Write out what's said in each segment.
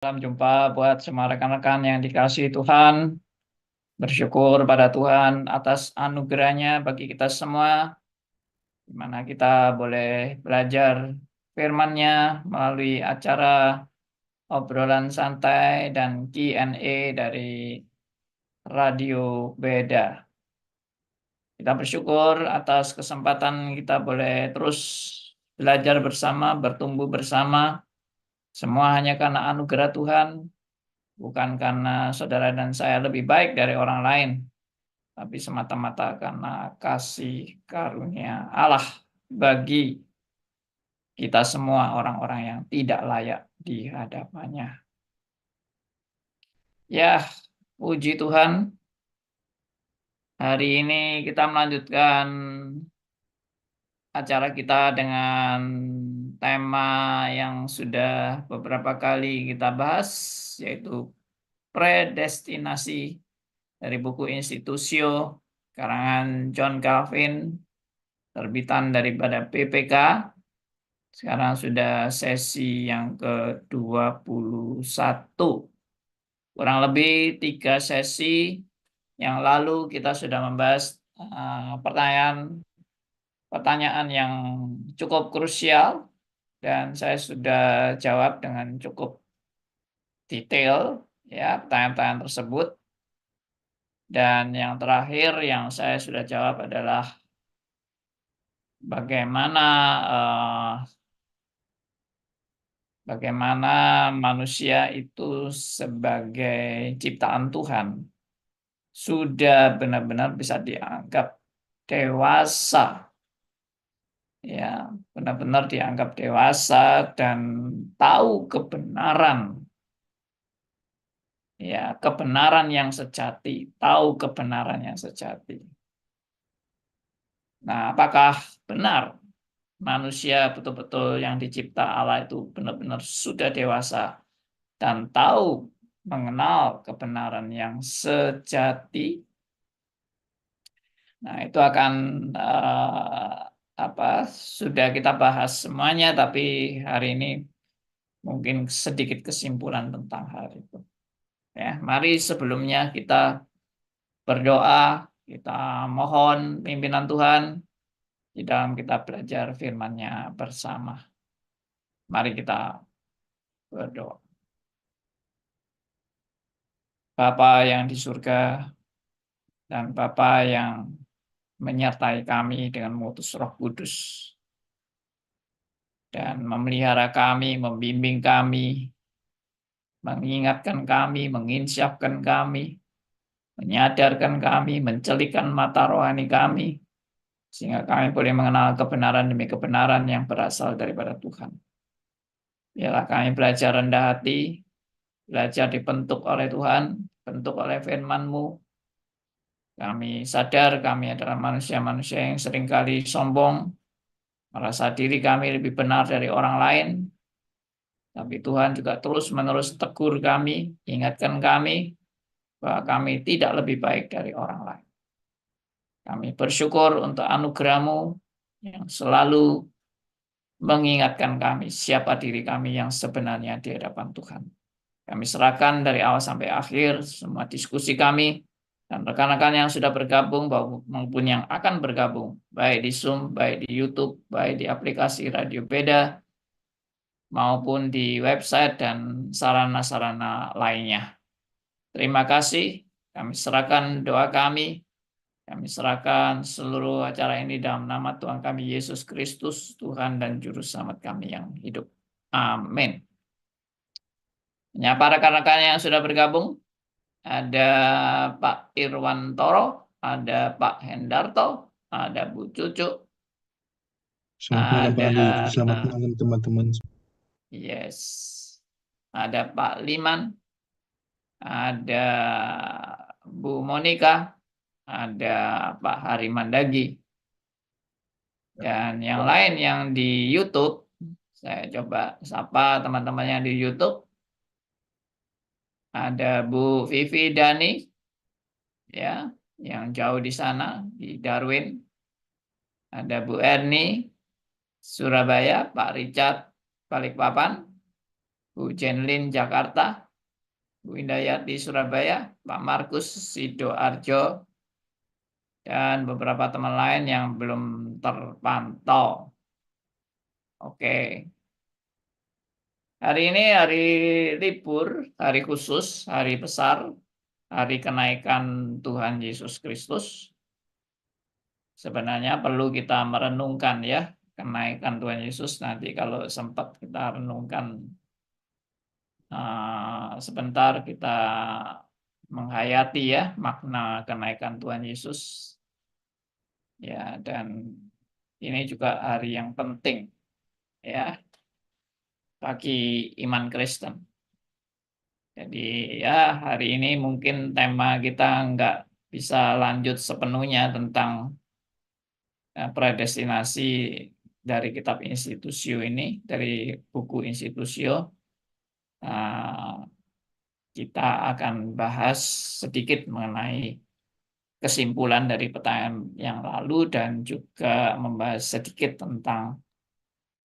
Salam jumpa buat semua rekan-rekan yang dikasihi Tuhan. Bersyukur pada Tuhan atas anugerahnya bagi kita semua, di mana kita boleh belajar firman-Nya melalui acara obrolan santai dan Q&A dari Radio Beda. Kita bersyukur atas kesempatan kita boleh terus belajar bersama, bertumbuh bersama. Semua hanya karena anugerah Tuhan, bukan karena saudara dan saya lebih baik dari orang lain, tapi semata-mata karena kasih karunia Allah bagi kita semua orang-orang yang tidak layak di hadapannya. Ya, puji Tuhan, hari ini kita melanjutkan acara kita dengan tema yang sudah beberapa kali kita bahas, yaitu predestinasi dari buku Institutio karangan John Calvin, terbitan daripada PPK. Sekarang sudah sesi yang ke-21. Kurang lebih 3 sesi yang lalu kita sudah membahas pertanyaan yang cukup krusial, dan saya sudah jawab dengan cukup detail ya pertanyaan-pertanyaan tersebut. Dan yang terakhir yang saya sudah jawab adalah bagaimana manusia itu sebagai ciptaan Tuhan sudah benar-benar bisa dianggap dewasa, ya, benar-benar dianggap dewasa dan tahu kebenaran, ya, kebenaran yang sejati, tahu kebenaran yang sejati. Nah, apakah benar manusia betul-betul yang dicipta Allah itu benar-benar sudah dewasa dan tahu mengenal kebenaran yang sejati? Nah, itu akan sudah kita bahas semuanya, tapi hari ini mungkin sedikit kesimpulan tentang hal itu. Ya, mari sebelumnya kita berdoa, kita mohon pimpinan Tuhan di dalam kita belajar firman-Nya bersama. Mari kita berdoa. Bapa yang di surga dan Bapa yang menyertai kami dengan mengutus Roh Kudus dan memelihara kami, membimbing kami, mengingatkan kami, menginsyafkan kami, menyadarkan kami, mencelikkan mata rohani kami, sehingga kami boleh mengenal kebenaran demi kebenaran yang berasal daripada Tuhan. Biarlah kami belajar rendah hati, belajar dibentuk oleh Tuhan, bentuk oleh firman-Mu. Kami sadar kami adalah manusia-manusia yang seringkali sombong, merasa diri kami lebih benar dari orang lain. Tapi Tuhan juga terus-menerus tegur kami, ingatkan kami bahwa kami tidak lebih baik dari orang lain. Kami bersyukur untuk anugerah-Mu yang selalu mengingatkan kami siapa diri kami yang sebenarnya di hadapan Tuhan. Kami serahkan dari awal sampai akhir semua diskusi kami dan rekan-rekan yang sudah bergabung maupun yang akan bergabung, baik di Zoom, baik di YouTube, baik di aplikasi Radio Beda, maupun di website dan sarana-sarana lainnya. Terima kasih, kami serahkan doa kami, kami serahkan seluruh acara ini dalam nama Tuhan kami Yesus Kristus, Tuhan dan Juru Selamat kami yang hidup. Amin. Menyapa rekan-rekan yang sudah bergabung, ada Pak Irwantoro, ada Pak Hendarto, ada Bu Cucu, Selamat malam Pak ada Ali, selamat malam teman-teman. yes, ada Pak Liman, ada Bu Monika, ada Pak Harimandagi, dan yang lain yang di YouTube. Saya coba sapa teman-teman yang di YouTube. Ada Bu Vivi Dani, ya, yang jauh di sana di Darwin. Ada Bu Erni Surabaya, Pak Richard Balikpapan, Bu Jenlin Jakarta, Bu Indayati Surabaya, Pak Markus Sidoarjo, dan beberapa teman lain yang belum terpantau. Oke. Hari ini hari libur, hari khusus, hari besar, hari kenaikan Tuhan Yesus Kristus. Sebenarnya perlu kita merenungkan ya, kenaikan Tuhan Yesus. Nanti kalau sempat kita renungkan sebentar, kita menghayati ya makna kenaikan Tuhan Yesus. Ya, dan ini juga hari yang penting ya bagi iman Kristen. Jadi ya hari ini mungkin tema kita nggak bisa lanjut sepenuhnya tentang predestinasi dari kitab Institusio ini, dari buku Institusio. Kita akan bahas sedikit mengenai kesimpulan dari pertanyaan yang lalu dan juga membahas sedikit tentang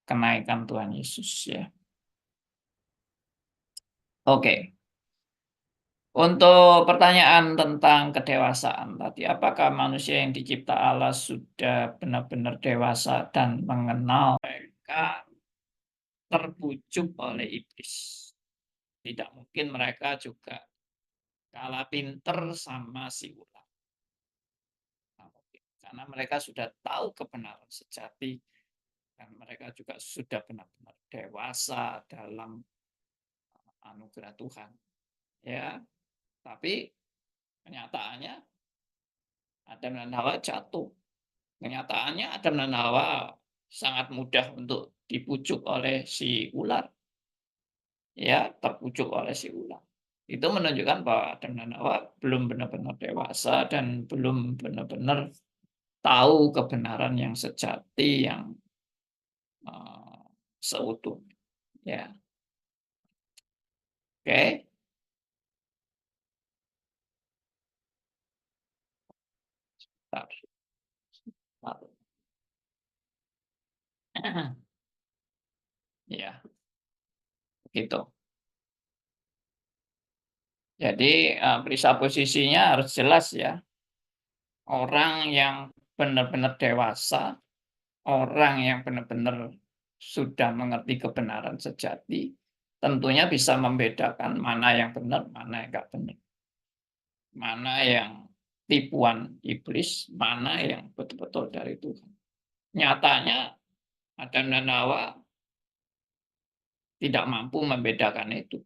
kenaikan Tuhan Yesus ya. Oke. Untuk pertanyaan tentang kedewasaan tadi, apakah manusia yang dicipta Allah sudah benar-benar dewasa dan mengenal mereka terbujuk oleh iblis? Tidak mungkin mereka juga kalah pinter sama si ular. Karena mereka sudah tahu kebenaran sejati dan mereka juga sudah benar-benar dewasa dalam anugerah Tuhan. Ya, tapi kenyataannya Adam dan Hawa jatuh. Kenyataannya Adam dan Hawa sangat mudah untuk dipujuk oleh si ular. Ya, terpujuk oleh si ular. Itu menunjukkan bahwa Adam dan Hawa belum benar-benar dewasa dan belum benar-benar tahu kebenaran yang sejati, yang seutuhnya. Ya, oke. Bentar. Ya, begitu. Jadi presupposisinya harus jelas ya. Orang yang benar-benar dewasa, orang yang benar-benar sudah mengerti kebenaran sejati, tentunya bisa membedakan mana yang benar, mana yang enggak benar. Mana yang tipuan iblis, mana yang betul-betul dari Tuhan. Nyatanya Adam dan Hawa tidak mampu membedakan itu.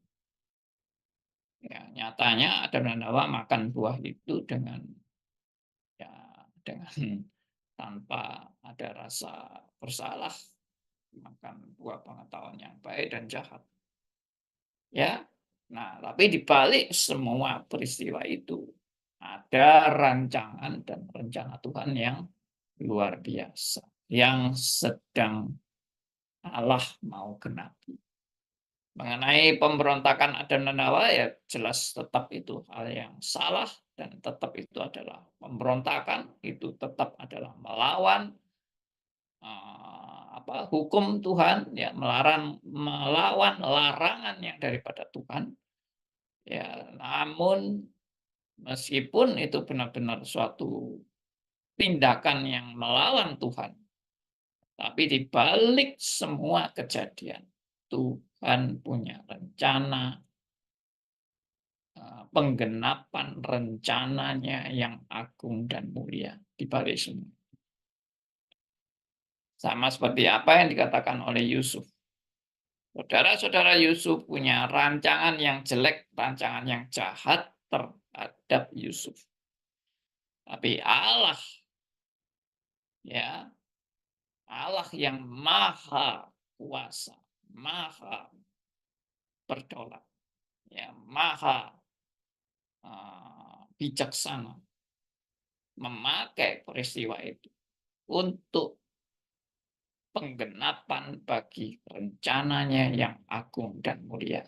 Ya, nyatanya Adam dan Hawa makan buah itu dengan tanpa ada rasa bersalah, makan buah pengetahuan yang baik dan jahat. Ya. Nah, tapi di balik semua peristiwa itu ada rancangan dan rencana Tuhan yang luar biasa yang sedang Allah mau genapi. Mengenai pemberontakan Adam dan Hawa ya jelas tetap itu hal yang salah dan tetap itu adalah pemberontakan, itu tetap adalah melawan hukum Tuhan, ya melawan larangan yang daripada Tuhan. Ya, namun meskipun itu benar-benar suatu tindakan yang melawan Tuhan, tapi di balik semua kejadian, Tuhan punya rencana penggenapan rencananya yang agung dan mulia di balik semua. Sama seperti apa yang dikatakan oleh Yusuf. Saudara-saudara Yusuf punya rancangan yang jelek, rancangan yang jahat terhadap Yusuf. Tapi Allah, ya, Allah yang maha kuasa, maha berdaulat, ya, maha bijaksana, memakai peristiwa itu untuk penggenapan bagi rencananya yang agung dan mulia.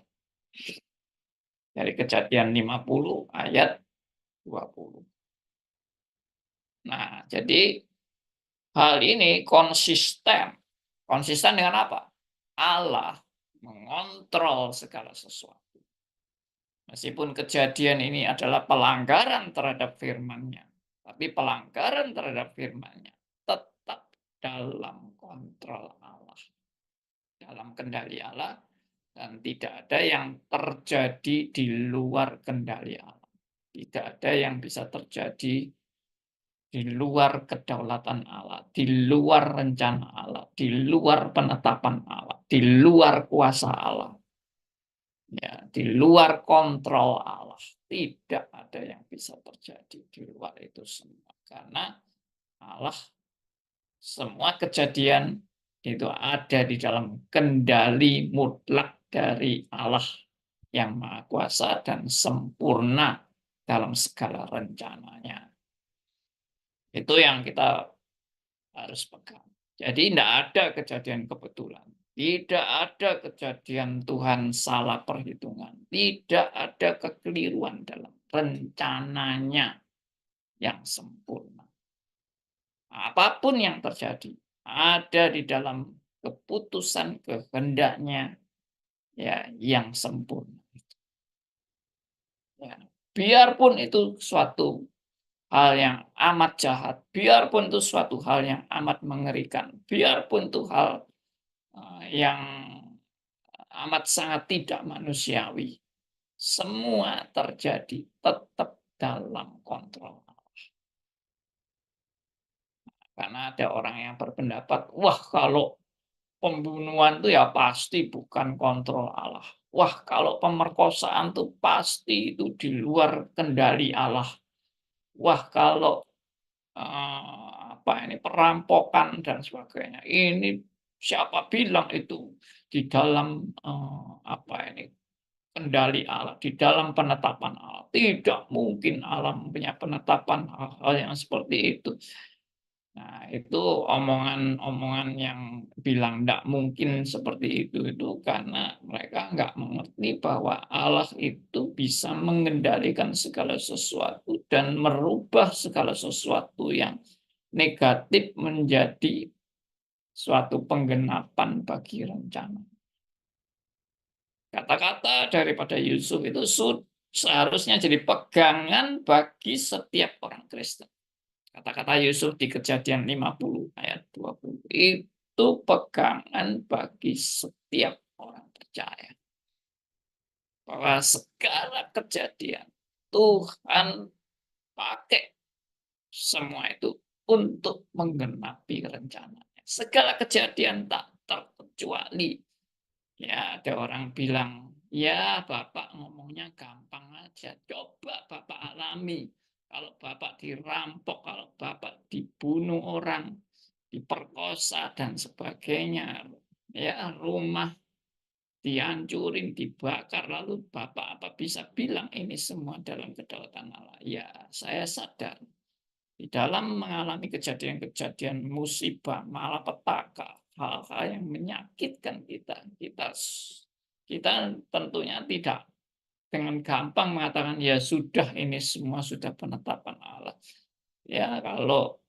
Dari Kejadian 50 ayat 20. Nah, jadi hal ini konsisten. Konsisten dengan apa? Allah mengontrol segala sesuatu. Meskipun kejadian ini adalah pelanggaran terhadap firman-Nya, tapi pelanggaran terhadap firman-Nya tetap dalam kontrol Allah, dalam kendali Allah, dan tidak ada yang terjadi di luar kendali Allah. Tidak ada yang bisa terjadi di luar kedaulatan Allah, di luar rencana Allah, di luar penetapan Allah, di luar kuasa Allah. Ya, di luar kontrol Allah. Tidak ada yang bisa terjadi di luar itu semua. Karena Allah, semua kejadian itu ada di dalam kendali mutlak dari Allah yang Maha Kuasa dan sempurna dalam segala rencananya. Itu yang kita harus pegang. Jadi tidak ada kejadian kebetulan. Tidak ada kejadian Tuhan salah perhitungan. Tidak ada kekeliruan dalam rencananya yang sempurna. Apapun yang terjadi, ada di dalam keputusan kehendaknya ya yang sempurna. Ya, biarpun itu suatu hal yang amat jahat, biarpun itu suatu hal yang amat mengerikan, biarpun itu hal yang amat sangat tidak manusiawi, semua terjadi tetap dalam kontrol Allah. Karena ada orang yang berpendapat, wah kalau pembunuhan itu ya pasti bukan kontrol Allah. Wah kalau pemerkosaan itu pasti itu di luar kendali Allah. Wah kalau perampokan dan sebagainya, ini siapa bilang itu di dalam kendali Allah, di dalam penetapan Allah. Tidak mungkin Allah punya penetapan hal-hal yang seperti itu. Nah, itu omongan-omongan yang bilang tidak mungkin seperti itu karena mereka nggak mengerti bahwa Allah itu bisa mengendalikan segala sesuatu dan merubah segala sesuatu yang negatif menjadi suatu penggenapan bagi rencana. Kata-kata daripada Yusuf itu seharusnya jadi pegangan bagi setiap orang Kristen. Kata-kata Yusuf di Kejadian 50 ayat 20 itu pegangan bagi setiap orang percaya. Bahwa segala kejadian Tuhan pakai semua itu untuk menggenapi rencananya. Segala kejadian tak terkecuali. Ya, ada orang bilang, ya Bapak ngomongnya gampang aja. Coba Bapak alami. Kalau Bapak dirampok, kalau Bapak dibunuh orang, diperkosa dan sebagainya. Ya, rumah dihancurin, dibakar, lalu Bapak apa bisa bilang ini semua dalam kedaulatan Allah? Ya, saya sadar. Di dalam mengalami kejadian-kejadian musibah, malapetaka, hal-hal yang menyakitkan kita tentunya tidak dengan gampang mengatakan, ya sudah ini semua sudah penetapan Allah. Ya kalau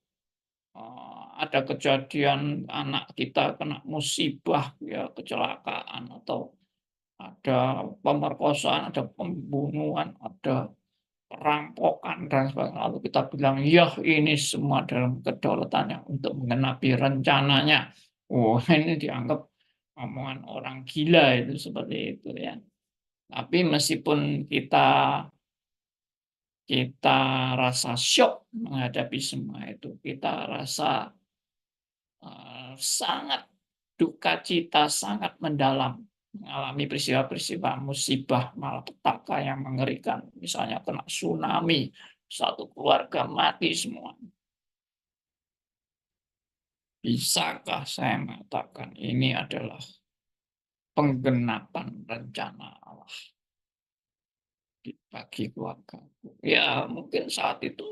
ada kejadian anak kita kena musibah, ya kecelakaan, atau ada pemerkosaan, ada pembunuhan, ada perampokan dan sebagainya. Lalu kita bilang, ya ini semua dalam kedaulatan yang untuk menggenapi rencananya. Oh, ini dianggap omongan orang gila itu seperti itu ya. Tapi meskipun kita rasa syok menghadapi semua itu, kita rasa sangat duka cita sangat mendalam mengalami peristiwa-peristiwa musibah malapetaka yang mengerikan, misalnya kena tsunami, satu keluarga mati semua. Bisakah saya mengatakan ini adalah penggenapan rencana Allah bagi keluarga? Ya mungkin saat itu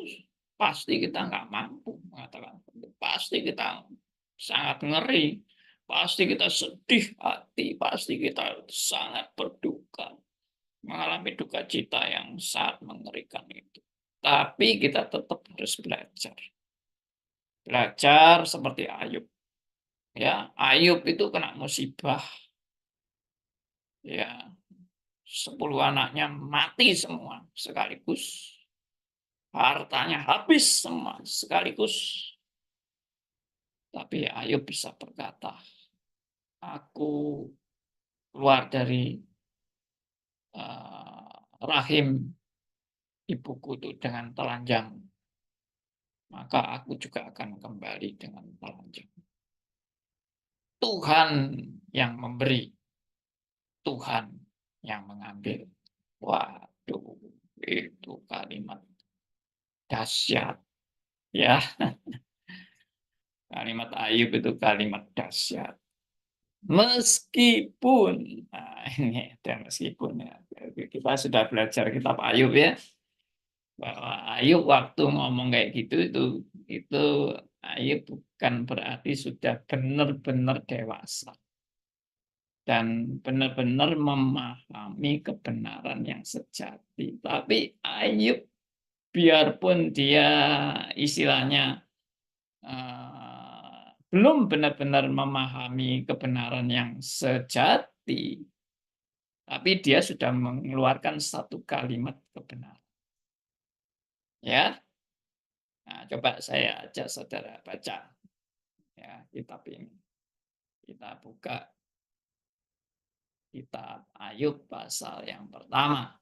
pasti kita nggak mampu mengatakan, pasti kita sangat ngeri, pasti kita sedih hati, pasti kita sangat berduka, mengalami duka cita yang sangat mengerikan itu. Tapi kita tetap harus belajar. Belajar seperti Ayub. Ya, Ayub itu kena musibah. Ya, 10 anaknya mati semua sekaligus. Hartanya habis semua sekaligus. Tapi Ayub bisa berkata, aku keluar dari rahim ibuku itu dengan telanjang, maka aku juga akan kembali dengan telanjang. Tuhan yang memberi, Tuhan yang mengambil. Waduh, itu kalimat dahsyat ya. Kalimat Ayub itu kalimat dahsyat. Meskipun, nah ini ada meskipun ya. Kita sudah belajar kitab Ayub ya, bahwa Ayub waktu ngomong kayak gitu itu Ayub bukan berarti sudah benar-benar dewasa dan benar-benar memahami kebenaran yang sejati. Tapi Ayub biarpun dia istilahnya belum benar-benar memahami kebenaran yang sejati, tapi dia sudah mengeluarkan satu kalimat kebenaran. Ya, nah, coba saya ajak saudara baca ya kitab ini. Kita buka kitab Ayub pasal yang pertama.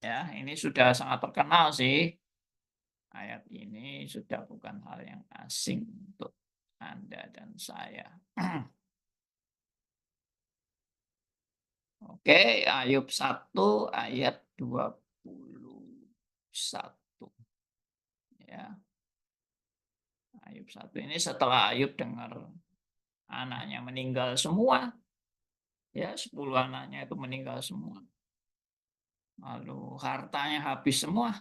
Ya, ini sudah sangat terkenal sih. Ayat ini sudah bukan hal yang asing untuk Anda dan saya. Oke, Ayub 1 ayat 21. Ya. Ayub 1 ini setelah Ayub dengar anaknya meninggal semua. Ya, 10 anaknya itu meninggal semua. Lalu hartanya habis semua.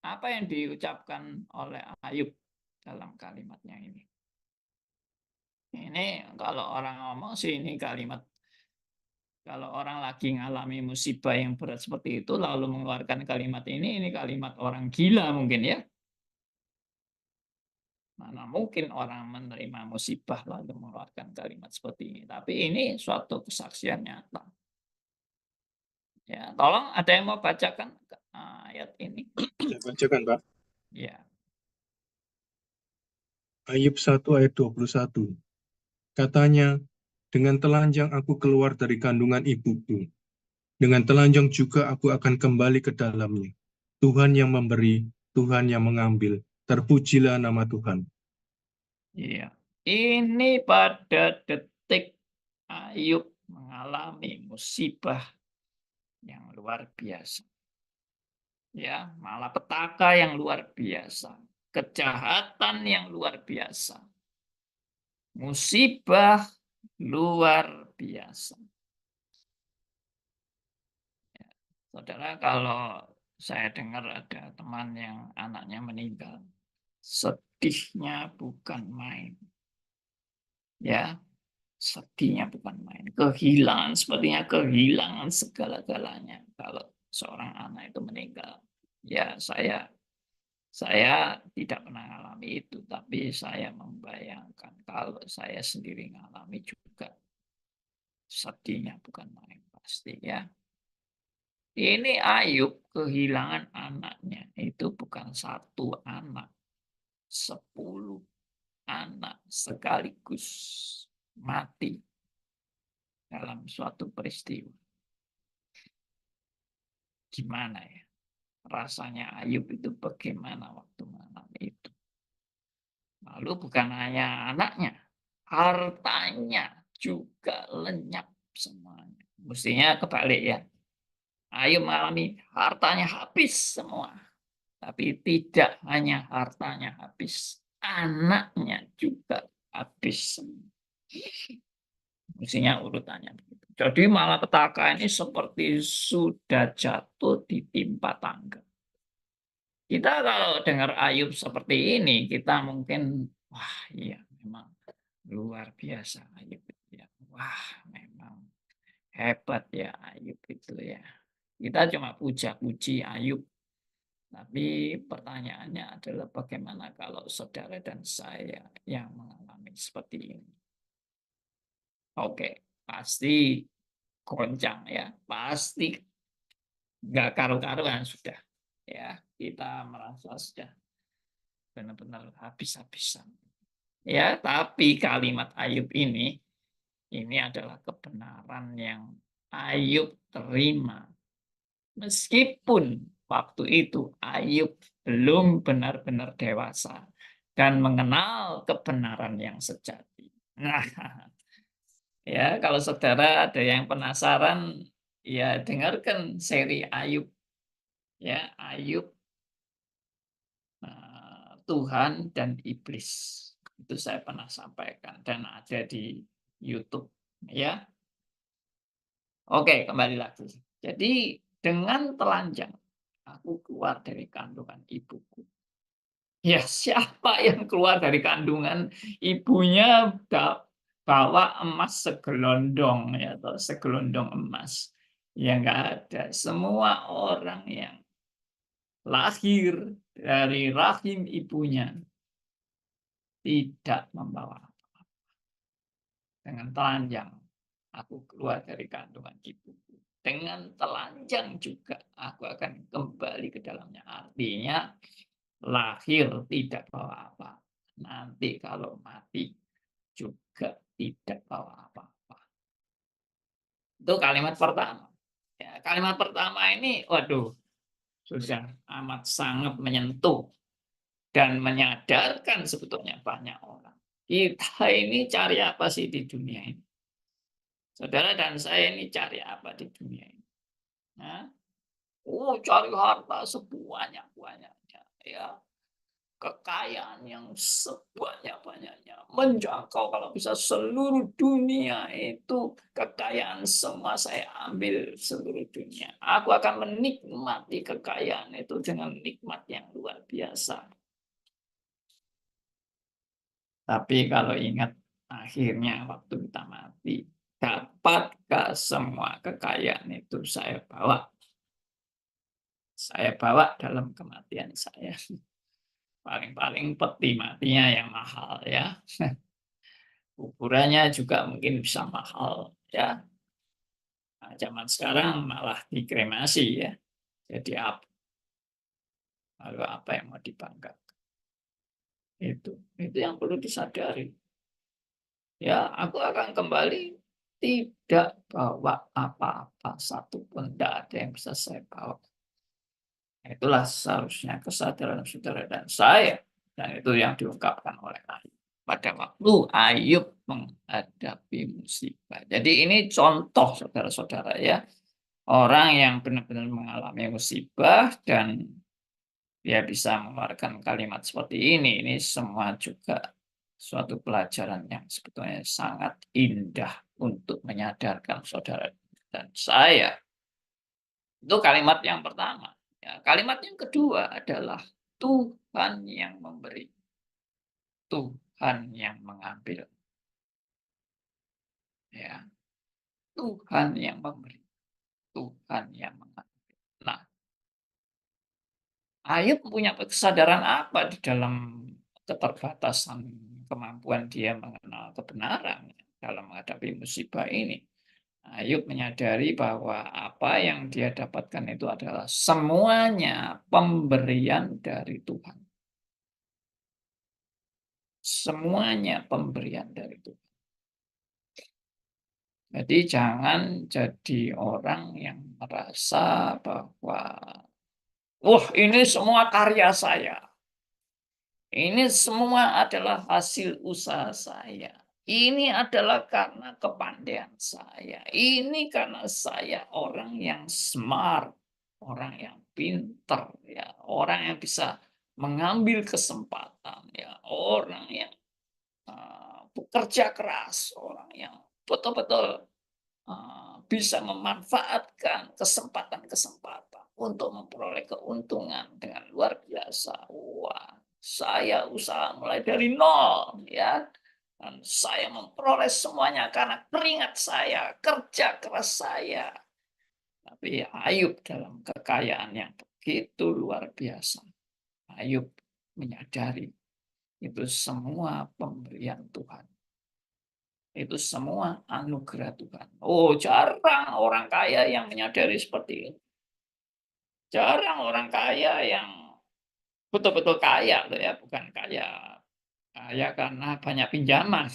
Apa yang diucapkan oleh Ayub dalam kalimatnya ini? Ini kalau orang ngomong sih ini kalimat, kalau orang lagi ngalami musibah yang berat seperti itu lalu mengeluarkan kalimat ini kalimat orang gila mungkin ya. Mana mungkin orang menerima musibah lalu mengeluarkan kalimat seperti ini. Tapi ini suatu kesaksian nyata. Ya, tolong ada yang mau bacakan ayat ini? Saya bacakan, Pak. Ya. Ayub 1 ayat 21. Katanya, dengan telanjang aku keluar dari kandungan ibuku. Dengan telanjang juga aku akan kembali ke dalamnya. Tuhan yang memberi, Tuhan yang mengambil. Terpujilah nama Tuhan. Iya. Ini pada detik Ayub mengalami musibah yang luar biasa. Ya, malapetaka yang luar biasa, kejahatan yang luar biasa, musibah luar biasa. Ya, saudara, kalau saya dengar ada teman yang anaknya meninggal, sedihnya bukan main. Ya, sedihnya bukan main. Kehilangan, sepertinya kehilangan segala-galanya kalau seorang anak itu meninggal. Ya, saya tidak pernah mengalami itu, tapi saya membayangkan kalau saya sendiri mengalami juga sedihnya bukan main pasti ya. Ini Ayub kehilangan anaknya, itu bukan satu anak, 10 anak sekaligus mati dalam suatu peristiwa. Gimana ya? Rasanya Ayub itu bagaimana waktu mengalami itu? Lalu bukan hanya anaknya, hartanya juga lenyap semuanya. Mestinya kebalik ya. Ayub mengalami hartanya habis semua. Tapi tidak hanya hartanya habis, anaknya juga habis semua. Mestinya urutannya begitu. Jadi malapetaka ini seperti sudah jatuh ditimpa tangga. Kita kalau dengar Ayub seperti ini, kita mungkin, wah iya memang luar biasa Ayub itu ya. Wah memang hebat ya Ayub itu ya. Kita cuma puja-puji Ayub. Tapi pertanyaannya adalah bagaimana kalau saudara dan saya yang mengalami seperti ini. Oke. pasti goncang ya, pasti nggak karu-karuan sudah. Ya, kita merasa sudah benar-benar habis-habisan. Ya, tapi kalimat Ayub ini adalah kebenaran yang Ayub terima. Meskipun waktu itu Ayub belum benar-benar dewasa dan mengenal kebenaran yang sejati. Nah, ya kalau saudara ada yang penasaran, ya dengarkan seri Ayub. Ya, Ayub, Tuhan dan Iblis. Itu saya pernah sampaikan dan ada di YouTube. Ya, oke kembali lagi. Jadi dengan telanjang aku keluar dari kandungan ibuku. Ya, siapa yang keluar dari kandungan ibunya bawa emas segelondong ya, atau segelondong emas. Ya nggak ada. Semua orang yang lahir dari rahim ibunya tidak membawa dengan telanjang. Aku keluar dari kandungan ibuku. Dengan telanjang juga aku akan kembali ke dalamnya. Artinya lahir tidak bawa apa. Nanti kalau mati juga tidak bawa apa-apa. Itu kalimat pertama. Ya, kalimat pertama ini, waduh, sudah amat sangat menyentuh dan menyadarkan sebetulnya banyak orang. Kita ini cari apa sih di dunia ini? Saudara dan saya ini cari apa di dunia ini? Nah, cari harta sebanyak-banyaknya, ya. Kekayaan yang sebanyak-banyaknya, menjangkau kalau bisa seluruh dunia itu kekayaan semua saya ambil seluruh dunia. Aku akan menikmati kekayaan itu dengan nikmat yang luar biasa. Tapi kalau ingat akhirnya waktu kita mati, dapatkah semua kekayaan itu saya bawa? Saya bawa dalam kematian saya. Paling-paling peti matinya yang mahal ya. Ukurannya juga mungkin bisa mahal ya. Nah, zaman sekarang malah dikremasi ya. Jadi apa? Lalu apa yang mau dibanggakan? Itu yang perlu disadari. Ya, aku akan kembali tidak bawa apa-apa satupun, tidak ada yang bisa saya bawa. Itulah seharusnya kesadaran saudara dan saya, dan itu yang diungkapkan oleh Ayub pada waktu Ayub menghadapi musibah. Jadi ini contoh saudara-saudara ya, orang yang benar-benar mengalami musibah dan dia bisa mengeluarkan kalimat seperti ini semua juga suatu pelajaran yang sebetulnya sangat indah untuk menyadarkan saudara dan saya. Itu kalimat yang pertama. Ya, kalimat yang kedua adalah Tuhan yang memberi, Tuhan yang mengambil. Ya, Tuhan yang memberi, Tuhan yang mengambil. Nah, Ayub punya kesadaran apa di dalam keterbatasan kemampuan dia mengenal kebenaran dalam menghadapi musibah ini? Ayub menyadari bahwa apa yang dia dapatkan itu adalah semuanya pemberian dari Tuhan. Semuanya pemberian dari Tuhan. Jadi jangan jadi orang yang merasa bahwa, wah ini semua karya saya. Ini semua adalah hasil usaha saya. Ini adalah karena kepandaian saya. Ini karena saya orang yang smart, orang yang pintar, ya, orang yang bisa mengambil kesempatan, ya, orang yang bekerja keras, orang yang betul-betul bisa memanfaatkan kesempatan-kesempatan untuk memperoleh keuntungan dengan luar biasa. Wah, saya usaha mulai dari nol ya. Dan saya memperoleh semuanya karena keringat saya, kerja keras saya. Tapi Ayub dalam kekayaan yang begitu luar biasa. Ayub menyadari itu semua pemberian Tuhan. Itu semua anugerah Tuhan. Oh, jarang orang kaya yang menyadari seperti itu. Jarang orang kaya yang betul-betul kaya loh ya, bukan kaya kaya karena banyak pinjaman.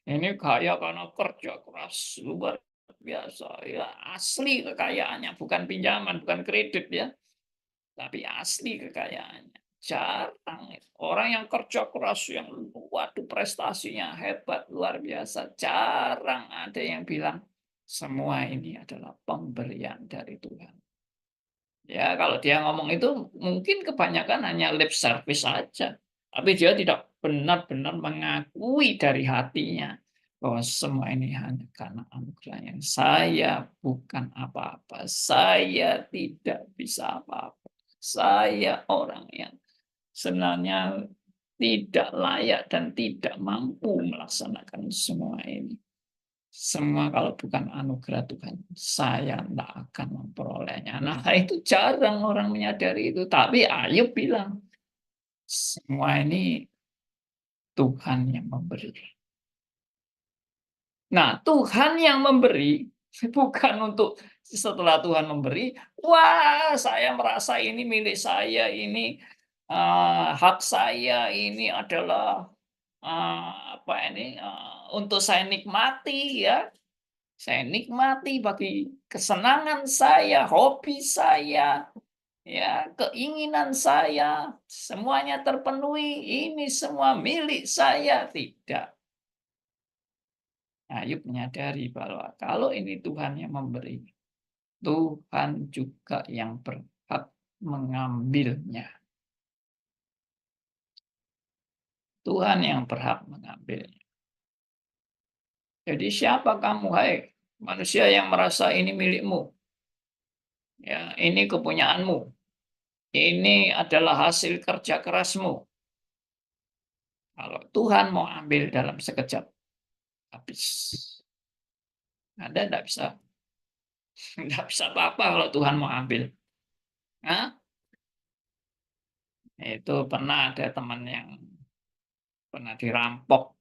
Ini kaya karena kerja keras luar biasa ya, asli kekayaannya, bukan pinjaman, bukan kredit ya, tapi asli kekayaannya. Jarang orang yang kerja keras yang waduh prestasinya hebat luar biasa, jarang ada yang bilang semua ini adalah pemberian dari Tuhan. Ya, kalau dia ngomong itu mungkin kebanyakan hanya lip service saja, tapi dia tidak benar-benar mengakui dari hatinya bahwa semua ini hanya karena anugerahnya. Saya bukan apa-apa, saya tidak bisa apa-apa. Saya orang yang sebenarnya tidak layak dan tidak mampu melaksanakan semua ini. Semua kalau bukan anugerah Tuhan, saya tidak akan memperolehnya. Nah, itu jarang orang menyadari itu. Tapi Ayub bilang, semua ini Tuhan yang memberi. Nah, Tuhan yang memberi bukan untuk setelah Tuhan memberi, wah saya merasa ini milik saya, ini hak saya, ini adalah apa ini untuk saya nikmati ya. Saya nikmati bagi kesenangan saya, hobi saya, ya, keinginan saya, semuanya terpenuhi, ini semua milik saya. Tidak. Ayub menyadari bahwa kalau ini Tuhan yang memberi, Tuhan juga yang berhak mengambilnya. Tuhan yang berhak mengambilnya. Jadi siapa kamu, hai manusia yang merasa ini milikmu? Ya, ini kepunyaanmu. Ini adalah hasil kerja kerasmu. Kalau Tuhan mau ambil dalam sekejap, habis. Anda enggak bisa apa-apa kalau Tuhan mau ambil. Nah, itu pernah ada teman yang pernah dirampok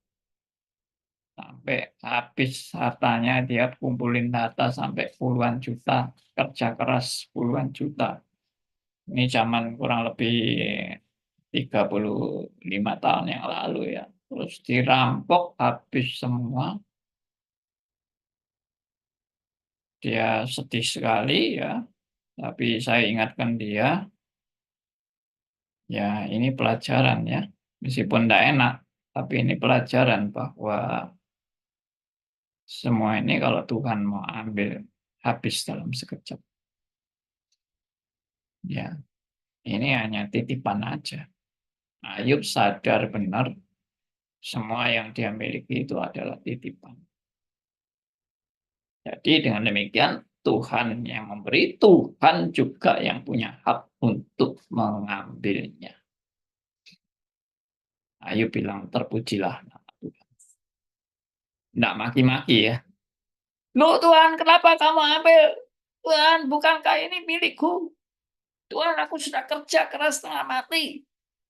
sampai habis hartanya, dia kumpulin data sampai puluhan juta, kerja keras puluhan juta. Ini zaman kurang lebih 35 tahun yang lalu ya. Terus dirampok habis semua. Dia sedih sekali ya, tapi saya ingatkan dia, ya ini pelajaran ya, meskipun tidak enak, tapi ini pelajaran bahwa semua ini kalau Tuhan mau ambil, habis dalam sekejap. Ya, ini hanya titipan aja. Ayub sadar benar semua yang dia miliki itu adalah titipan. Jadi dengan demikian Tuhan yang memberi, Tuhan juga yang punya hak untuk mengambilnya. Ayub bilang, terpujilah nama Tuhan. Tidak maki-maki ya. Loh Tuhan, kenapa kamu ambil? Tuhan, bukankah ini milikku? Tuhan, aku sudah kerja keras setengah mati.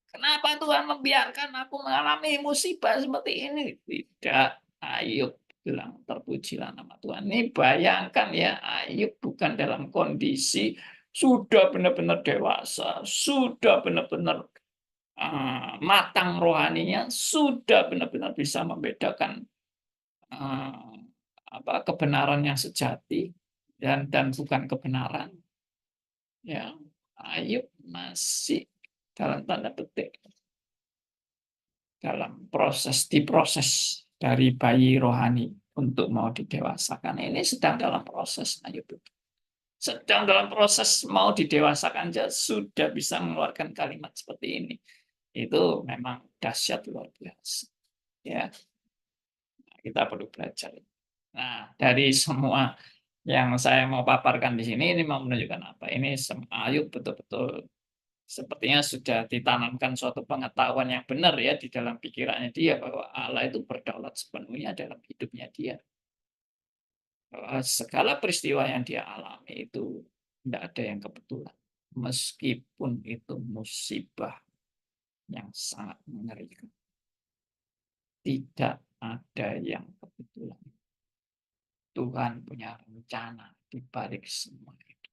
Kenapa Tuhan membiarkan aku mengalami musibah seperti ini? Tidak, Ayub bilang, terpujilah nama Tuhan. Ini bayangkan ya, Ayub bukan dalam kondisi sudah benar-benar dewasa, sudah benar-benar matang rohaninya, sudah benar-benar bisa membedakan kebenaran yang sejati dan bukan kebenaran. Ya, Ayub masih dalam tanda petik dalam diproses dari bayi rohani untuk mau didewasakan. Ini sedang dalam proses Ayub. Sedang dalam proses mau didewasakan saja sudah bisa mengeluarkan kalimat seperti ini. Itu memang dahsyat luar biasa. Ya, kita perlu belajar. Nah, dari semua yang saya mau paparkan di sini, ini mau menunjukkan apa? Ini Ayub betul-betul sepertinya sudah ditanamkan suatu pengetahuan yang benar ya di dalam pikirannya dia bahwa Allah itu berdaulat sepenuhnya dalam hidupnya dia. Bahwa segala peristiwa yang dia alami itu tidak ada yang kebetulan. Meskipun itu musibah yang sangat mengerikan. Tidak ada yang kebetulan. Tuhan punya rencana di balik semua itu.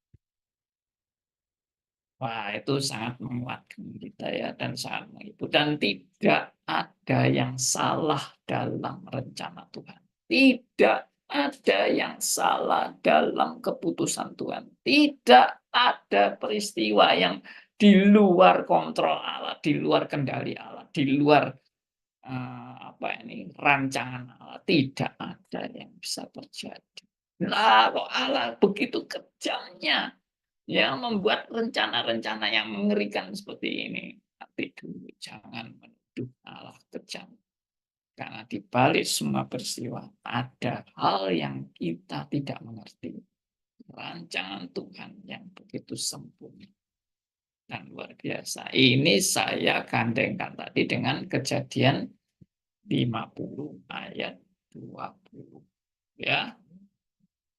Wah, itu sangat menguatkan kita ya dan sangat menghibur. Dan tidak ada yang salah dalam rencana Tuhan. Tidak ada yang salah dalam keputusan Tuhan. Tidak ada peristiwa yang di luar kontrol Allah, di luar kendali Allah, di luar rancangan Allah. Tidak ada yang bisa terjadi. Lah, kok Allah begitu kejamnya yang membuat rencana-rencana yang mengerikan seperti ini. Tapi dulu jangan menuduh Allah kejam. Karena di balik semua peristiwa ada hal yang kita tidak mengerti. Rancangan Tuhan yang begitu sempurna dan luar biasa. Ini saya gandengkan tadi dengan Kejadian 50 ayat 20. Ya,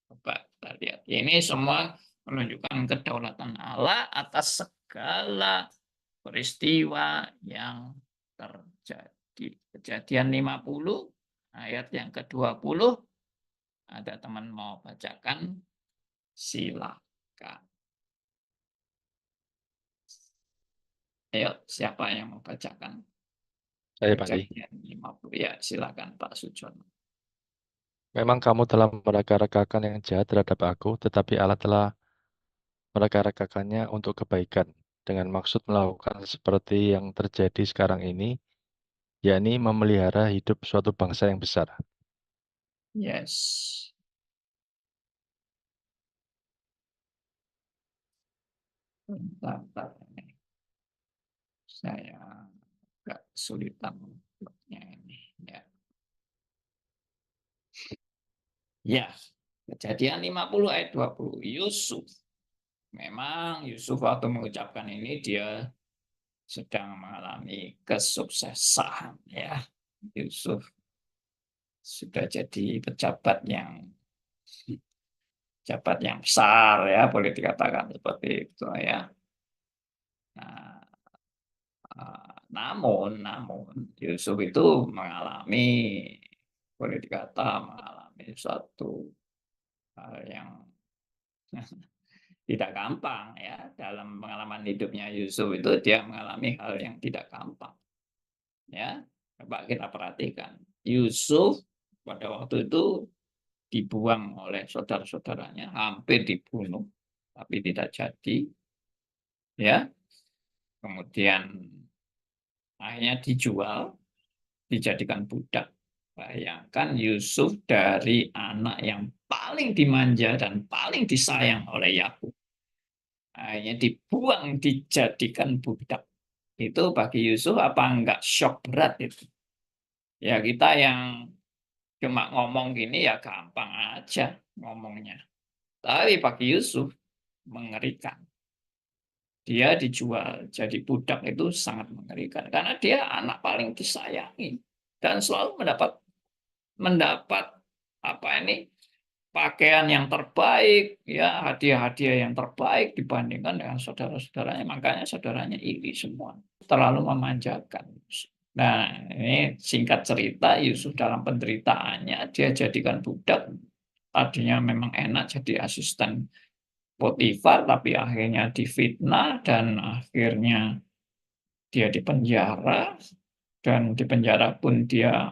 coba kita lihat. Ini semua menunjukkan kedaulatan Allah atas segala peristiwa yang terjadi. Kejadian 50 ayat yang ke-20. Ada teman mau bacakan? Silakan. Ayo, siapa yang mau bacakan? Saya Pak Di. Kejadian 50. Ya, silakan Pak Sujono. Memang kamu telah mereka-rekakan yang jahat terhadap aku, tetapi Allah telah mereka-rekakannya untuk kebaikan, dengan maksud melakukan seperti yang terjadi sekarang ini, yakni memelihara hidup suatu bangsa yang besar. Yes. Bentar. Saya agak kesulitan untuknya ini. Ya. Ya, Kejadian 50 ayat 20. Yusuf. Memang Yusuf waktu mengucapkan ini dia sedang mengalami kesuksesan ya. Yusuf sudah jadi pejabat yang besar ya, boleh dikatakan seperti itu ya. Nah, namun Yusuf itu boleh mengalami suatu hal yang tidak gampang ya. Dalam pengalaman hidupnya Yusuf itu dia mengalami hal yang tidak gampang. Ya, coba kita perhatikan. Yusuf pada waktu itu dibuang oleh saudara-saudaranya, hampir dibunuh, tapi tidak jadi. Ya, kemudian akhirnya dijual, dijadikan budak. Bayangkan Yusuf dari anak yang paling dimanja dan paling disayang oleh Yakub, akhirnya dibuang, dijadikan budak. Itu bagi Yusuf apa enggak shock berat itu? Ya kita yang cuma ngomong gini ya gampang aja ngomongnya. Tapi bagi Yusuf mengerikan. Dia dijual jadi budak itu sangat mengerikan karena dia anak paling disayangi dan selalu mendapat pakaian yang terbaik, ya hadiah-hadiah yang terbaik dibandingkan dengan saudara-saudaranya. Makanya saudaranya iri semua, terlalu memanjakan. Nah, ini singkat cerita, Yusuf dalam penderitaannya dia jadikan budak. Tadinya memang enak jadi asisten Potifar, tapi akhirnya difitnah dan akhirnya dia dipenjara, dan di penjara pun dia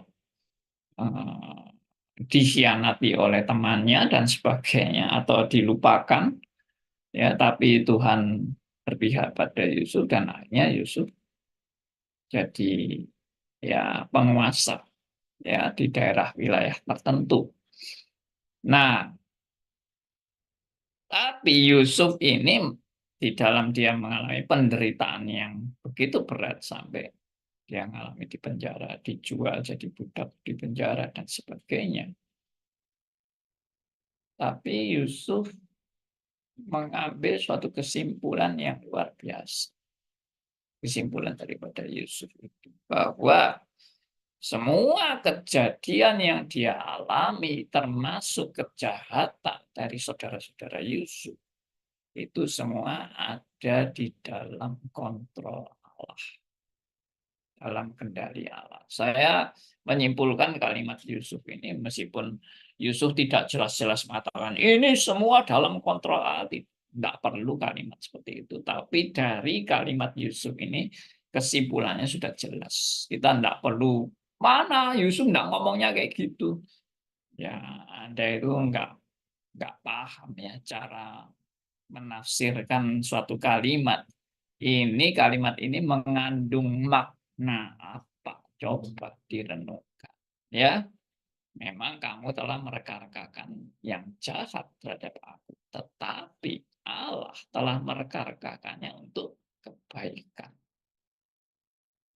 dikhianati oleh temannya dan sebagainya atau dilupakan ya, tapi Tuhan berpihak pada Yusuf dan akhirnya Yusuf jadi ya penguasa ya di daerah wilayah tertentu. Nah, tapi Yusuf ini di dalam dia mengalami penderitaan yang begitu berat sampai dia mengalami di penjara, dijual jadi budak di penjara dan sebagainya. Tapi Yusuf mengambil suatu kesimpulan yang luar biasa. Kesimpulan daripada Yusuf itu bahwa semua kejadian yang dia alami termasuk kejahatan dari saudara-saudara Yusuf itu semua ada di dalam kontrol Allah. dalam kendali Allah. Saya menyimpulkan kalimat Yusuf ini, meskipun Yusuf tidak jelas-jelas mengatakan ini semua dalam kontrol Allah, tidak perlu kalimat seperti itu. Tapi dari kalimat Yusuf ini kesimpulannya sudah jelas. Kita tidak perlu mana Yusuf tidak ngomongnya kayak gitu. Ya, Anda itu nggak paham ya cara menafsirkan suatu kalimat. Ini kalimat ini mengandung makna apa? Coba direnungkan. Ya, memang kamu telah mereka-rekakan yang jahat terhadap aku, tetapi Allah telah mereka-rekakannya untuk kebaikan.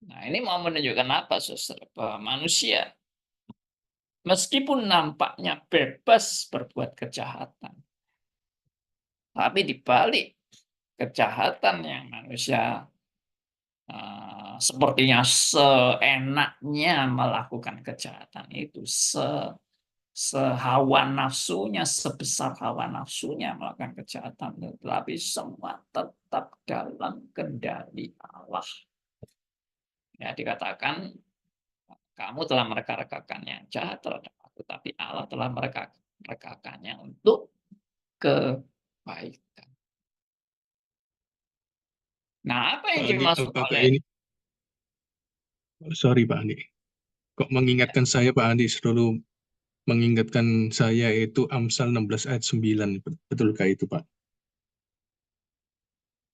Nah, ini mau menunjukkan apa, saudara? Bahwa manusia, meskipun nampaknya bebas berbuat kejahatan, tapi di balik kejahatan yang manusia sepertinya seenaknya melakukan kejahatan itu, sehawa nafsunya, sebesar hawa nafsunya melakukan kejahatan, tetapi semua tetap dalam kendali Allah. Ya, dikatakan kamu telah mereka-rekakan yang jahat terhadap aku, tapi Allah telah mereka-rekakannya untuk kebaikan. Nah, apa yang Pak Andi, dimaksud apakah oleh ini, sorry Pak Andi, kok mengingatkan saya Pak Andi selalu mengingatkan saya itu Amsal 16 ayat 9, betulkah itu Pak?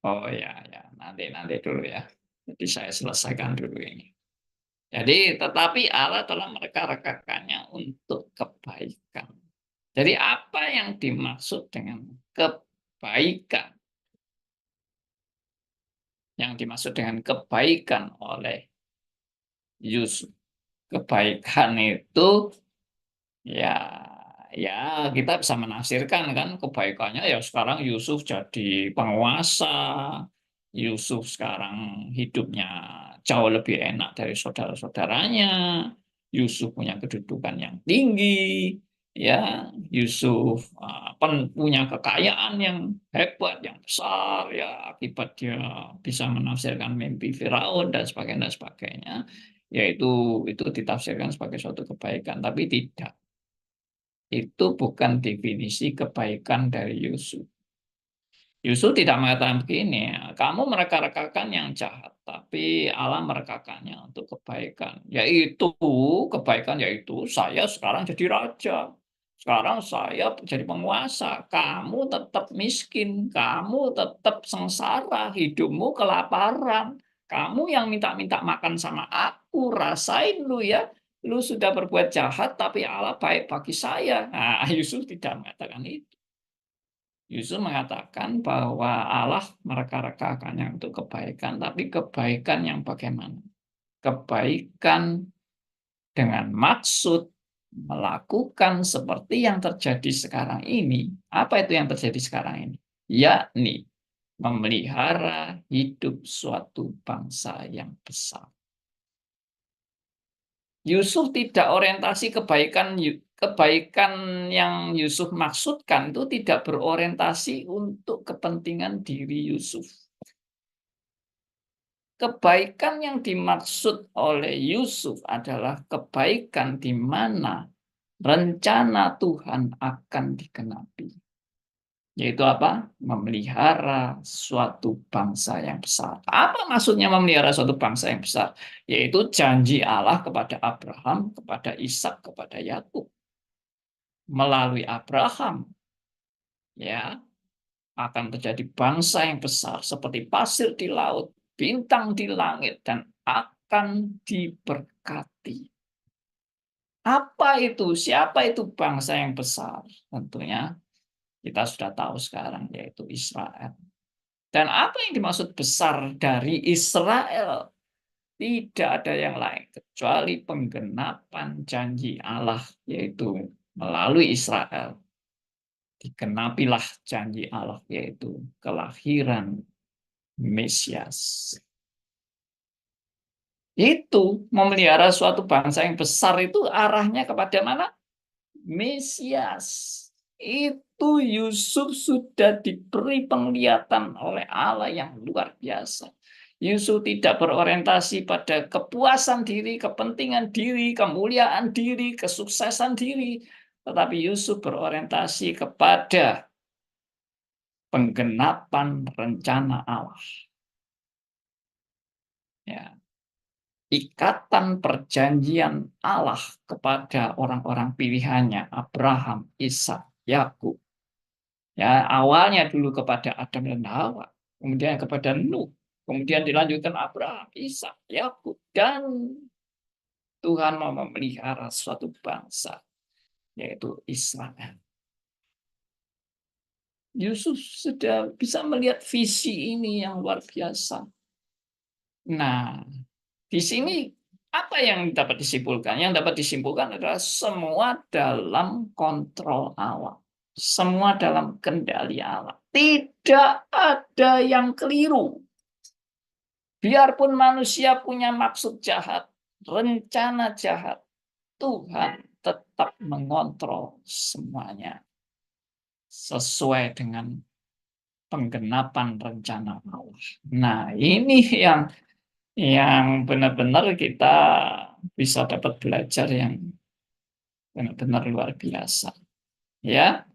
Oh ya, nanti dulu ya. Jadi saya selesaikan dulu ini. Jadi, tetapi Allah telah mereka-rekakannya untuk kebaikan. Jadi apa yang dimaksud dengan kebaikan? Yang dimaksud dengan kebaikan oleh Yusuf. Kebaikan itu ya kita bisa menafsirkan kan kebaikannya ya sekarang Yusuf jadi penguasa, Yusuf sekarang hidupnya jauh lebih enak dari saudara-saudaranya, Yusuf punya kedudukan yang tinggi, ya Yusuf punya kekayaan yang hebat, yang besar, ya akibat dia bisa menafsirkan mimpi Firaun dan sebagainya, yaitu itu ditafsirkan sebagai suatu kebaikan, tapi tidak. Itu bukan definisi kebaikan dari Yusuf. Yusuf tidak mengatakan begini, kamu mereka-rekakan yang jahat, tapi Allah merekakannya untuk kebaikan. Yaitu, kebaikan yaitu saya sekarang jadi raja. Sekarang saya jadi penguasa, kamu tetap miskin, kamu tetap sengsara, hidupmu kelaparan. Kamu yang minta-minta makan sama aku, rasain lu ya. Lu sudah berbuat jahat, tapi Allah baik bagi saya. Nah, Yusuf tidak mengatakan itu. Yusuf mengatakan bahwa Allah mereka-rekakannya untuk kebaikan, tapi kebaikan yang bagaimana? Kebaikan dengan maksud melakukan seperti yang terjadi sekarang ini. Apa itu yang terjadi sekarang ini? Yakni memelihara hidup suatu bangsa yang besar. Yusuf tidak orientasi kebaikan yang Yusuf maksudkan itu tidak berorientasi untuk kepentingan diri Yusuf. Kebaikan yang dimaksud oleh Yusuf adalah kebaikan di mana rencana Tuhan akan digenapi. Yaitu apa? Memelihara suatu bangsa yang besar. Apa maksudnya memelihara suatu bangsa yang besar? Yaitu janji Allah kepada Abraham, kepada Ishak, kepada Yakub. Melalui Abraham, ya, akan terjadi bangsa yang besar seperti pasir di laut, bintang di langit, dan akan diberkati. Apa itu? Siapa itu bangsa yang besar? Tentunya kita sudah tahu sekarang, yaitu Israel. Dan apa yang dimaksud besar dari Israel? Tidak ada yang lain kecuali penggenapan janji Allah, yaitu melalui Israel. Digenapilah janji Allah, yaitu kelahiran Mesias. Itu memelihara suatu bangsa yang besar itu arahnya kepada mana? Mesias. Itu Yusuf sudah diberi penglihatan oleh Allah yang luar biasa. Yusuf tidak berorientasi pada kepuasan diri, kepentingan diri, kemuliaan diri, kesuksesan diri, tetapi Yusuf berorientasi kepada penggenapan rencana Allah. Ya. Ikatan perjanjian Allah kepada orang-orang pilihannya, Abraham, Ishak, Yakub. Ya, awalnya dulu kepada Adam dan Hawa, kemudian kepada Nuh, kemudian dilanjutkan Abraham, Ishak, Yakub, dan Tuhan mau memelihara suatu bangsa, yaitu Israel. Yusuf sudah bisa melihat visi ini yang luar biasa. Nah, di sini apa yang dapat disimpulkan? Yang dapat disimpulkan adalah semua dalam kontrol Allah. Semua dalam kendali Allah. Tidak ada yang keliru. Biarpun manusia punya maksud jahat, rencana jahat, Tuhan tetap mengontrol semuanya sesuai dengan penggenapan rencana Allah. Nah, ini yang benar-benar kita bisa dapat belajar yang benar-benar luar biasa. Ya.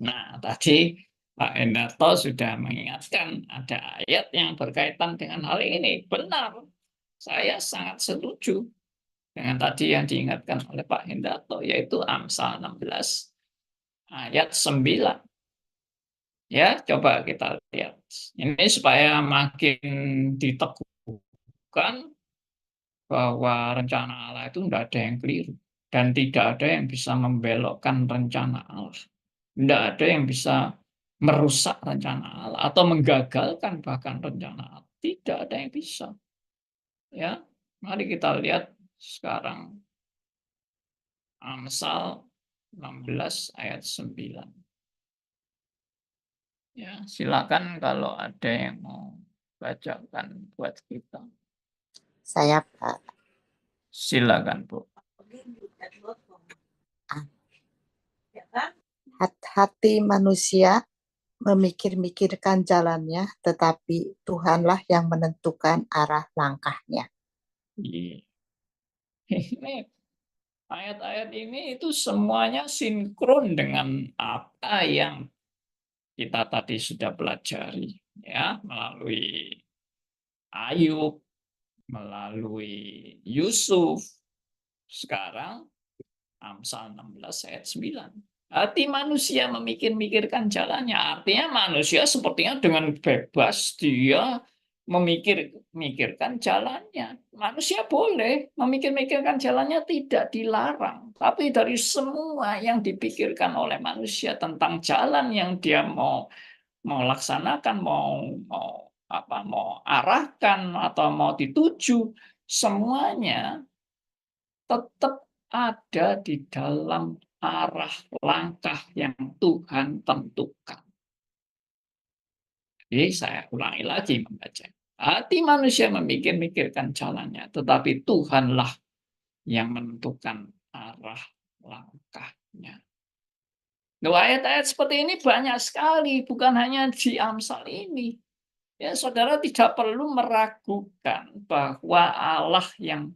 Nah, tadi Pak Endarto sudah mengingatkan ada ayat yang berkaitan dengan hal ini. Benar, saya sangat setuju dengan tadi yang diingatkan oleh Pak Hendarto, yaitu Amsal 16 ayat 9. Ya, coba kita lihat. Ini supaya makin diteguhkan bahwa rencana Allah itu tidak ada yang keliru. Dan tidak ada yang bisa membelokkan rencana Allah. Tidak ada yang bisa merusak rencana Allah atau menggagalkan bahkan rencana Allah. Tidak ada yang bisa. Ya, mari kita lihat sekarang Amsal 16 ayat 9. Ya, silakan kalau ada yang mau bacakan buat kita. Saya, Pak. Silakan, Bu. Hati manusia memikir-mikirkan jalannya, tetapi Tuhanlah yang menentukan arah langkahnya. Ini ayat-ayat ini itu semuanya sinkron dengan apa yang kita tadi sudah pelajari, ya, melalui Ayub, melalui Yusuf, sekarang Amsal 16 ayat 9. Hati manusia memikir-mikirkan jalannya, artinya manusia sepertinya dengan bebas dia memikir-mikirkan jalannya. Manusia boleh memikir-mikirkan jalannya, tidak dilarang. Tapi dari semua yang dipikirkan oleh manusia tentang jalan yang dia mau laksanakan, mau arahkan atau mau dituju, semuanya tetap ada di dalam arah langkah yang Tuhan tentukan. Jadi saya ulangi lagi membaca. Hati manusia memikir-mikirkan jalannya, tetapi Tuhanlah yang menentukan arah langkahnya. Ayat-ayat seperti ini banyak sekali, bukan hanya di Amsal ini. Ya, saudara tidak perlu meragukan bahwa Allah yang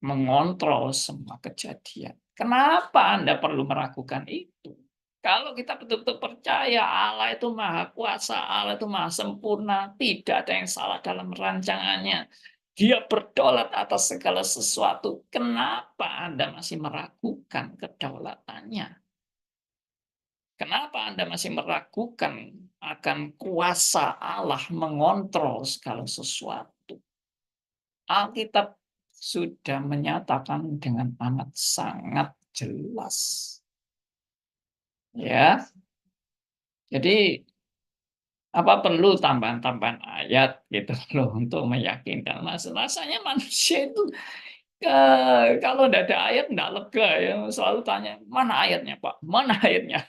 mengontrol semua kejadian. Kenapa Anda perlu meragukan itu? Kalau kita betul-betul percaya Allah itu maha kuasa, Allah itu maha sempurna, tidak ada yang salah dalam rancangannya. Dia berdaulat atas segala sesuatu. Kenapa Anda masih meragukan kedaulatannya? Kenapa Anda masih meragukan akan kuasa Allah mengontrol segala sesuatu? Alkitab sudah menyatakan dengan amat sangat jelas. Ya. Jadi apa perlu tambahan-tambahan ayat gitu loh untuk meyakinkan rasanya manusia itu kalau tidak ada ayat tidak lega ya, selalu tanya mana ayatnya Pak, mana ayatnya.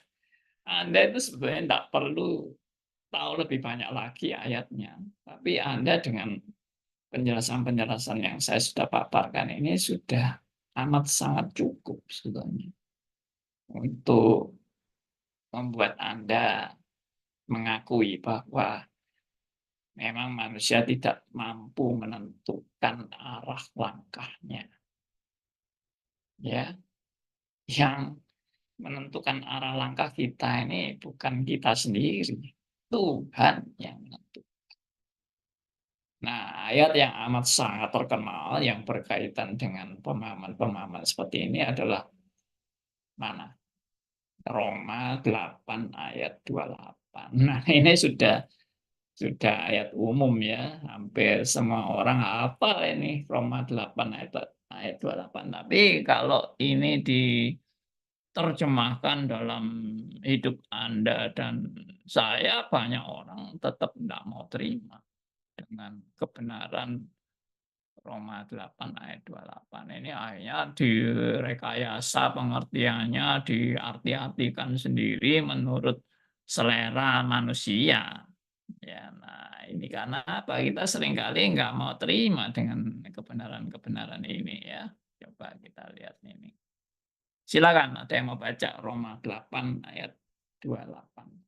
Anda itu sebenarnya tidak perlu tahu lebih banyak lagi ayatnya, tapi Anda dengan penjelasan-penjelasan yang saya sudah paparkan ini sudah amat sangat cukup sebetulnya untuk membuat Anda mengakui bahwa Memang manusia tidak mampu menentukan arah langkahnya. Ya, yang menentukan arah langkah kita ini bukan kita sendiri, Tuhan yang menentukan. Nah, ayat yang amat sangat terkenal yang berkaitan dengan pemahaman-pemahaman seperti ini adalah mana? Roma 8 ayat 28. Nah, ini sudah ayat umum ya, hampir semua orang hafal ini Roma 8 ayat 28. Tapi kalau ini diterjemahkan dalam hidup Anda dan saya, banyak orang tetap tidak mau terima dengan kebenaran Roma 8 ayat 28. Ini akhirnya direkayasa pengertiannya, diarti-artikan sendiri menurut selera manusia. Ya, nah ini karena apa? Kita seringkali nggak mau terima dengan kebenaran-kebenaran ini ya. Coba kita lihat ini. Silakan, ada yang mau baca Roma 8 ayat 28.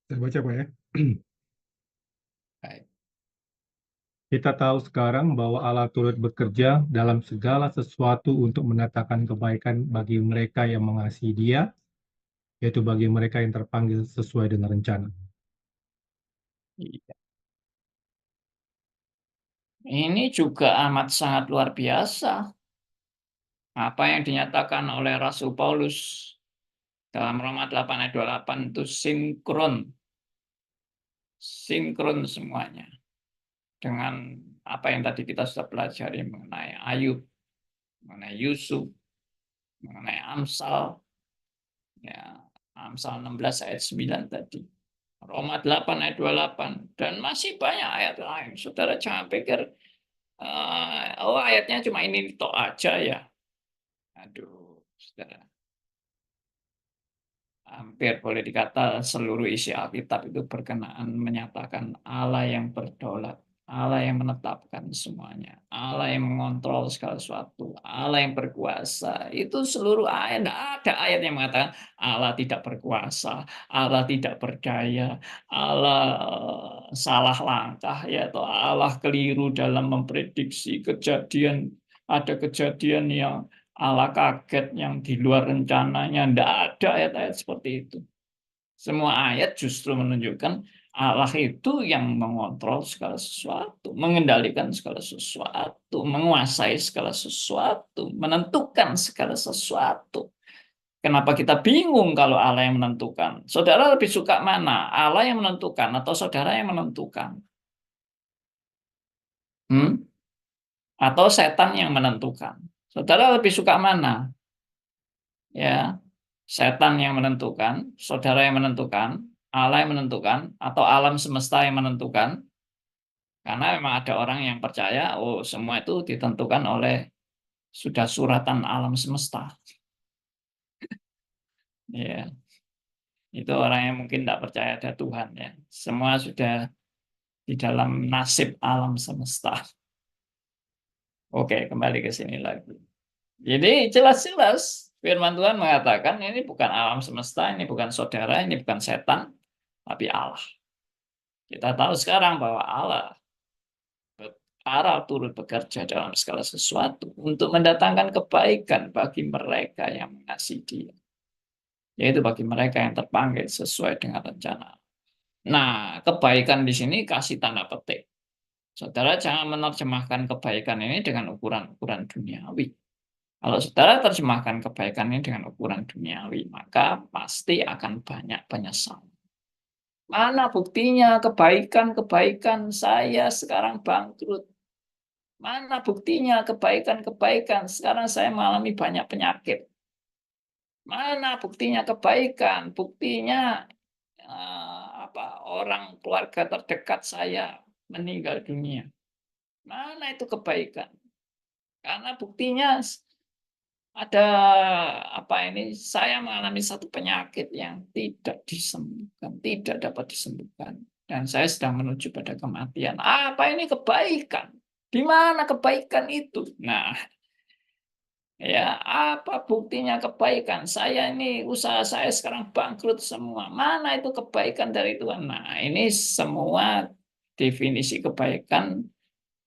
Saya baca Pak ya. Baik. Kita tahu sekarang bahwa Allah turut bekerja dalam segala sesuatu untuk mendatangkan kebaikan bagi mereka yang mengasihi Dia, yaitu bagi mereka yang terpanggil sesuai dengan rencana. Iya. Ini juga amat sangat luar biasa. Apa yang dinyatakan oleh Rasul Paulus dalam Roma 8 ayat 28 itu sinkron semuanya dengan apa yang tadi kita sudah pelajari mengenai Ayub, mengenai Yusuf, mengenai Amsal, ya, Amsal 16 ayat 9 tadi, Roma 8 ayat 28, dan masih banyak ayat lain. Saudara jangan pikir ayatnya cuma ini tok aja ya. Aduh, saudara. Hampir boleh dikata seluruh isi Alkitab itu berkenaan menyatakan Allah yang berdaulat, Allah yang menetapkan semuanya, Allah yang mengontrol segala sesuatu, Allah yang berkuasa. Itu seluruh ayat, tidak ada ayat yang mengatakan Allah tidak berkuasa, Allah tidak berdaya, Allah salah langkah, ya, atau Allah keliru dalam memprediksi kejadian. Ada kejadian yang Allah kaget yang di luar rencananya. Tidak ada ayat-ayat seperti itu. Semua ayat justru menunjukkan Allah itu yang mengontrol segala sesuatu, mengendalikan segala sesuatu, menguasai segala sesuatu, menentukan segala sesuatu. Kenapa kita bingung kalau Allah yang menentukan? Saudara lebih suka mana? Allah yang menentukan atau saudara yang menentukan? Atau setan yang menentukan? Saudara lebih suka mana? Ya, setan yang menentukan, saudara yang menentukan, Allah yang menentukan, atau alam semesta yang menentukan? Karena memang ada orang yang percaya, oh semua itu ditentukan oleh sudah suratan alam semesta. Ya, itu orang yang mungkin tidak percaya ada Tuhan ya. Semua sudah di dalam nasib alam semesta. Oke, kembali ke sini lagi. Jadi jelas-jelas firman Tuhan mengatakan ini bukan alam semesta, ini bukan saudara, ini bukan setan, tapi Allah. Kita tahu sekarang bahwa Allah turut bekerja dalam segala sesuatu untuk mendatangkan kebaikan bagi mereka yang mengasihi Dia, yaitu bagi mereka yang terpanggil sesuai dengan rencana. Nah, kebaikan di sini kasih tanda petik. Saudara jangan menerjemahkan kebaikan ini dengan ukuran-ukuran duniawi. Kalau saudara terjemahkan kebaikan ini dengan ukuran duniawi, maka pasti akan banyak penyesalan. Mana buktinya kebaikan saya sekarang bangkrut? Mana buktinya kebaikan sekarang saya mengalami banyak penyakit? Mana buktinya kebaikan? Buktinya orang keluarga terdekat saya meninggal dunia. Mana itu kebaikan? Karena buktinya ada saya mengalami satu penyakit yang tidak disembuhkan, tidak dapat disembuhkan, dan saya sedang menuju pada kematian. Apa ini kebaikan? Di mana kebaikan itu? Nah, Ya, apa buktinya kebaikan? Saya ini usaha saya sekarang bangkrut semua. Mana itu kebaikan dari Tuhan? Nah, ini semua definisi kebaikan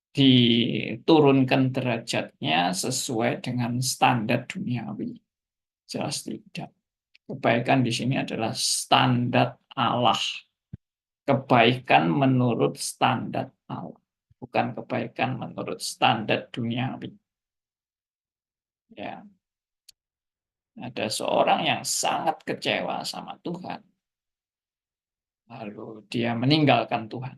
diturunkan derajatnya sesuai dengan standar duniawi. Jelas tidak. Kebaikan di sini adalah standar Allah. Kebaikan menurut standar Allah, bukan kebaikan menurut standar duniawi. Ya, ada seorang yang sangat kecewa sama Tuhan, lalu dia meninggalkan Tuhan.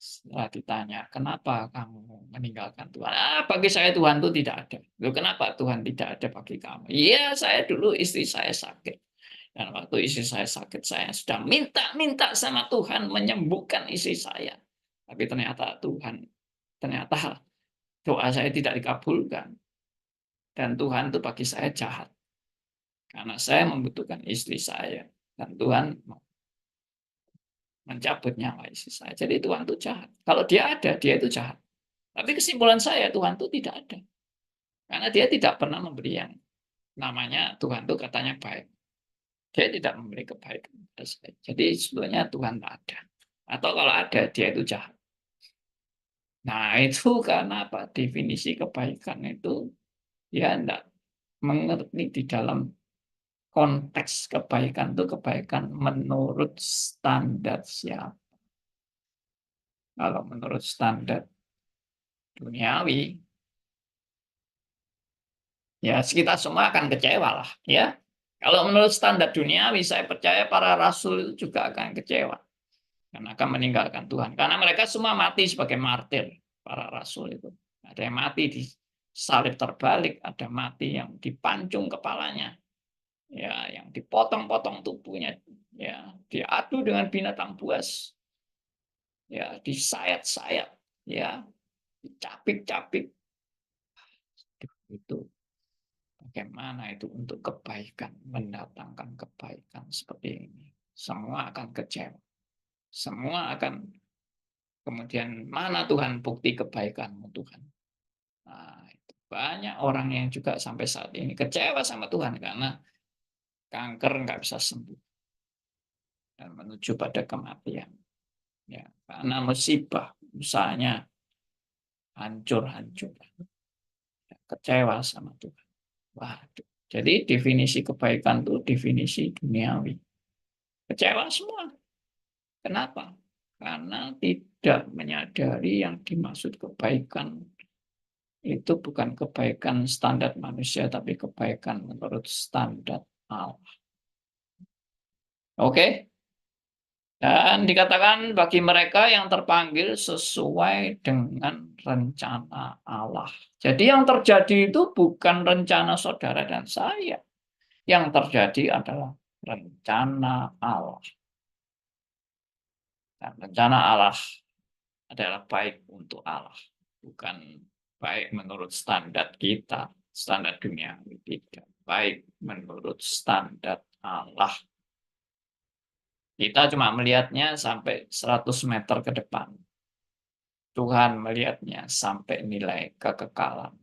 Setelah ditanya, kenapa kamu meninggalkan Tuhan? Bagi saya Tuhan itu tidak ada. Loh, kenapa Tuhan tidak ada bagi kamu? Iya, saya dulu istri saya sakit. Dan waktu istri saya sakit, saya sudah minta-minta sama Tuhan menyembuhkan istri saya. Tapi ternyata doa saya tidak dikabulkan. Dan Tuhan itu bagi saya jahat. Karena saya membutuhkan istri saya. Dan Tuhan mencabut nyawa istri saya. Jadi Tuhan itu jahat. Kalau dia ada, dia itu jahat. Tapi kesimpulan saya, Tuhan itu tidak ada. Karena dia tidak pernah memberi yang namanya Tuhan itu katanya baik. Dia tidak memberi kebaikan pada saya. Jadi sebetulnya Tuhan tidak ada. Atau kalau ada, dia itu jahat. Nah, itu karena apa? Definisi kebaikan itu dia tidak mengerti di dalam konteks kebaikan itu kebaikan menurut standar siapa. Kalau menurut standar duniawi, ya kita semua akan kecewa lah. Ya, kalau menurut standar duniawi, saya percaya para rasul itu juga akan kecewa. Karena akan meninggalkan Tuhan. Karena mereka semua mati sebagai martir, para rasul itu. Ada yang mati di salib terbalik, ada mati yang dipancung kepalanya, ya, yang dipotong-potong tubuhnya, ya, diadu dengan binatang buas, ya, disayat-sayat, ya, dicapik-capik. Itu bagaimana itu untuk kebaikan, mendatangkan kebaikan seperti ini. Semua akan kecewa. Semua akan kemudian mana Tuhan bukti kebaikanmu Tuhan. Nah, itu banyak orang yang juga sampai saat ini kecewa sama Tuhan karena kanker nggak bisa sembuh dan menuju pada kematian. Ya, karena musibah, usahanya hancur-hancur. Ya, kecewa sama Tuhan. Waduh. Jadi definisi kebaikan itu definisi duniawi. Kecewa semua. Kenapa? Karena tidak menyadari yang dimaksud kebaikan itu bukan kebaikan standar manusia, tapi kebaikan menurut standar Allah. Oke? Dan dikatakan bagi mereka yang terpanggil sesuai dengan rencana Allah. Jadi yang terjadi itu bukan rencana saudara dan saya. Yang terjadi adalah rencana Allah. Dan rencana Allah adalah baik untuk Allah. Bukan baik menurut standar kita, standar dunia. Tidak. Baik menurut standar Allah. Kita cuma melihatnya sampai 100 meter ke depan. Tuhan melihatnya sampai nilai kekekalan.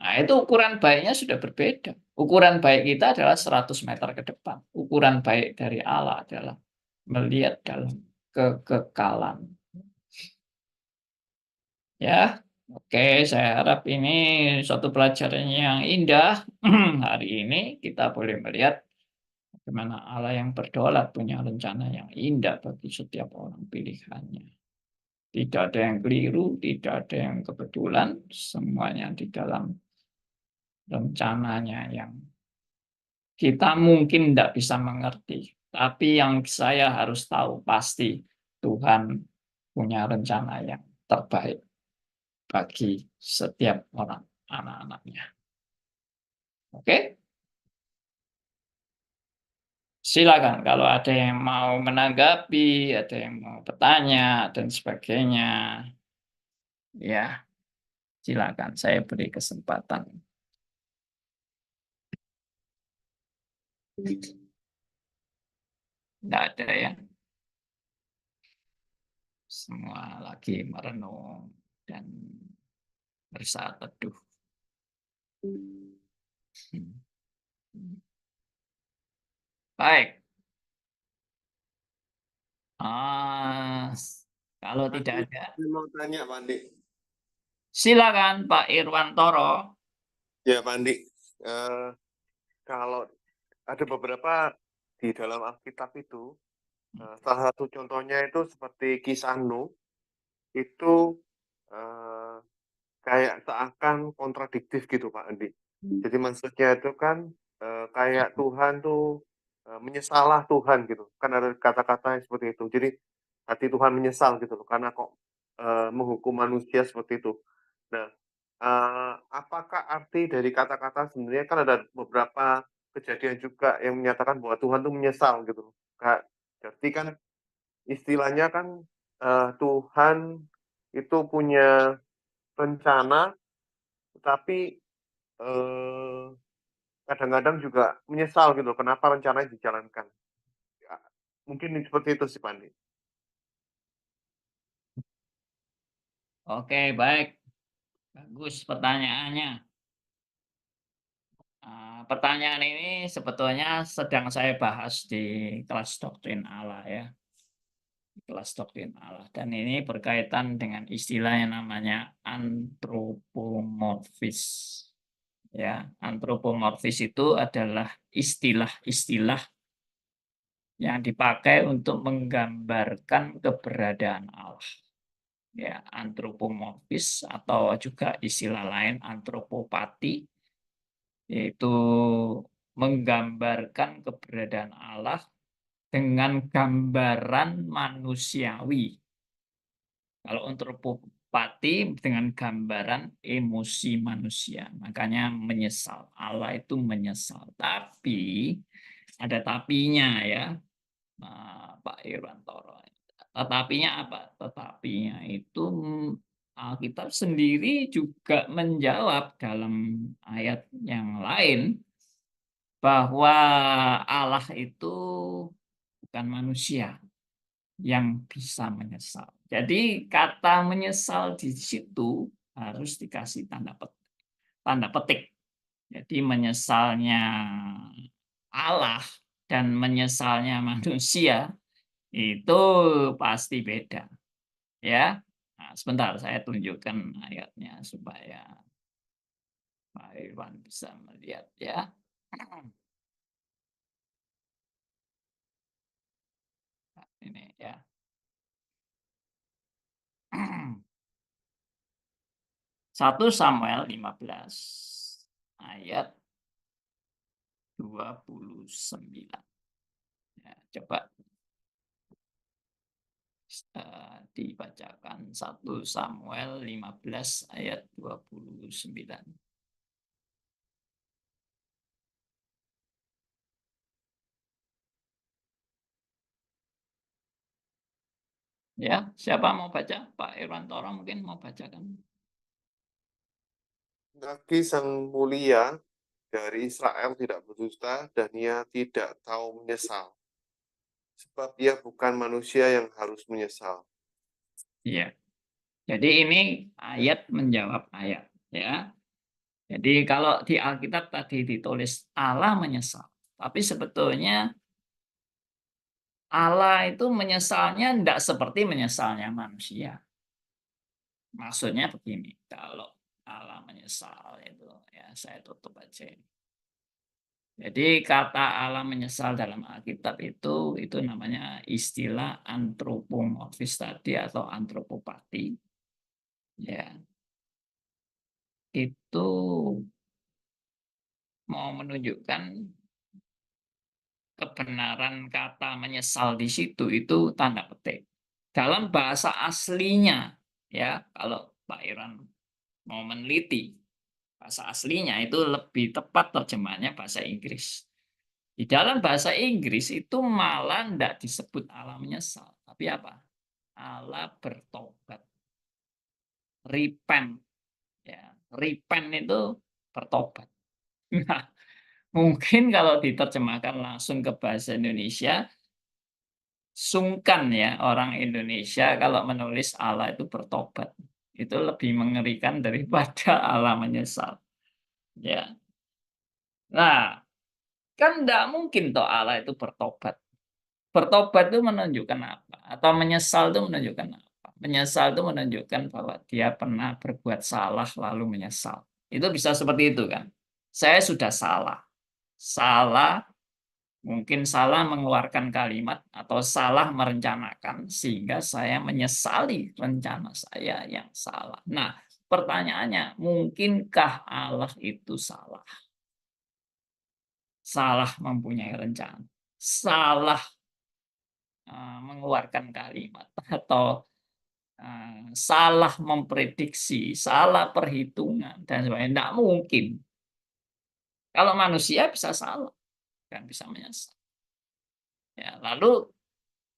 Nah, itu ukuran baiknya sudah berbeda. Ukuran baik kita adalah 100 meter ke depan. Ukuran baik dari Allah adalah melihat dalam kekekalan. Ya, oke, saya harap ini suatu pelajaran yang indah. Hari ini kita boleh melihat bagaimana Allah yang berdaulat punya rencana yang indah bagi setiap orang pilihannya. Tidak ada yang keliru, tidak ada yang kebetulan, semuanya di dalam rencananya yang kita mungkin tidak bisa mengerti. Tapi yang saya harus tahu pasti Tuhan punya rencana yang terbaik bagi setiap orang, anak-anaknya. Oke? Silakan kalau ada yang mau menanggapi, ada yang mau bertanya, dan sebagainya. Ya, silakan saya beri kesempatan. Tidak ada ya. Semua lagi merenung dan bersaat teduh. Baik. Ah, kalau tidak ada, Saya mau tanya Pak Andi. silakan Pak Irwantoro. Ya Pak Andi, kalau ada beberapa di dalam Alkitab itu, salah satu contohnya itu seperti kisah Nuh, itu kayak seakan kontradiktif gitu Pak Andi. Jadi maksudnya itu kan kayak Tuhan tuh menyesalah Tuhan gitu. Kan ada kata-kata yang seperti itu. Jadi hati Tuhan menyesal gitu loh, karena kok menghukum manusia seperti itu. Nah, apakah arti dari kata-kata sebenarnya kan ada beberapa kejadian juga yang menyatakan bahwa Tuhan tuh menyesal gitu loh. Jadi kan istilahnya kan Tuhan itu punya rencana, tapi kadang-kadang juga menyesal gitu loh, kenapa rencananya dijalankan. Ya, mungkin seperti itu sih Pak Andi. Oke, baik. Bagus pertanyaannya. Pertanyaan ini sebetulnya sedang saya bahas di kelas doktrin Allah ya. Kelas doktrin Allah. Dan ini berkaitan dengan istilah yang namanya antropomorfis. Ya, antropomorfis itu adalah istilah-istilah yang dipakai untuk menggambarkan keberadaan Allah. Ya, antropomorfis atau juga istilah lain antropopati, yaitu menggambarkan keberadaan Allah dengan gambaran manusiawi. Kalau antropopati dengan gambaran emosi manusia, makanya menyesal. Allah itu menyesal. Tapi ada tapinya ya, Pak Irwantoro. Tetapinya apa? Tetapinya itu Alkitab sendiri juga menjawab dalam ayat yang lain bahwa Allah itu bukan manusia yang bisa menyesal. Jadi kata menyesal di situ harus dikasih tanda petik. Jadi menyesalnya Allah dan menyesalnya manusia itu pasti beda. Ya. Nah, sebentar saya tunjukkan ayatnya supaya Pak Irwan bisa melihat ya. Nah, ini ya. 1 Samuel 15 ayat 29. Ya, coba dibacakan 1 Samuel 15 ayat 29. Ya, siapa mau baca? Pak Irwantoro mungkin mau bacakan. Lagi sang mulia dari Israel tidak berdusta dan ia tidak tahu menyesal. Sebab ia bukan manusia yang harus menyesal. Iya. Jadi ini ayat menjawab ayat ya. Jadi kalau di Alkitab tadi ditulis Allah menyesal, tapi sebetulnya Allah itu menyesalnya tidak seperti menyesalnya manusia. Maksudnya begini, kalau Allah menyesal itu ya saya tutup aja ini. Jadi kata Allah menyesal dalam Alkitab itu namanya istilah antropomorfis tadi atau antropopati. Ya. Itu mau menunjukkan kebenaran kata menyesal di situ itu tanda petik. Dalam bahasa aslinya ya, kalau Pak Iran mau meneliti bahasa aslinya itu lebih tepat terjemahannya bahasa Inggris. Di dalam bahasa Inggris itu malah tidak disebut Allah menyesal, tapi apa? Allah bertobat. Repent. Ya, repent itu bertobat. Nah, mungkin kalau diterjemahkan langsung ke bahasa Indonesia, sungkan ya orang Indonesia kalau menulis Allah itu bertobat. Itu lebih mengerikan daripada Allah menyesal. Ya. Nah, kan tidak mungkin toh Allah itu bertobat. Bertobat itu menunjukkan apa? Atau menyesal itu menunjukkan apa? Menyesal itu menunjukkan bahwa dia pernah berbuat salah lalu menyesal. Itu bisa seperti itu kan. Saya sudah salah. Salah, mungkin salah mengeluarkan kalimat atau salah merencanakan sehingga saya menyesali rencana saya yang salah. Nah, pertanyaannya, mungkinkah Allah itu salah? Salah mempunyai rencana. Salah mengeluarkan kalimat atau salah memprediksi, salah perhitungan dan sebagainya. Tidak mungkin. Kalau manusia bisa salah dan bisa menyesal. Ya, lalu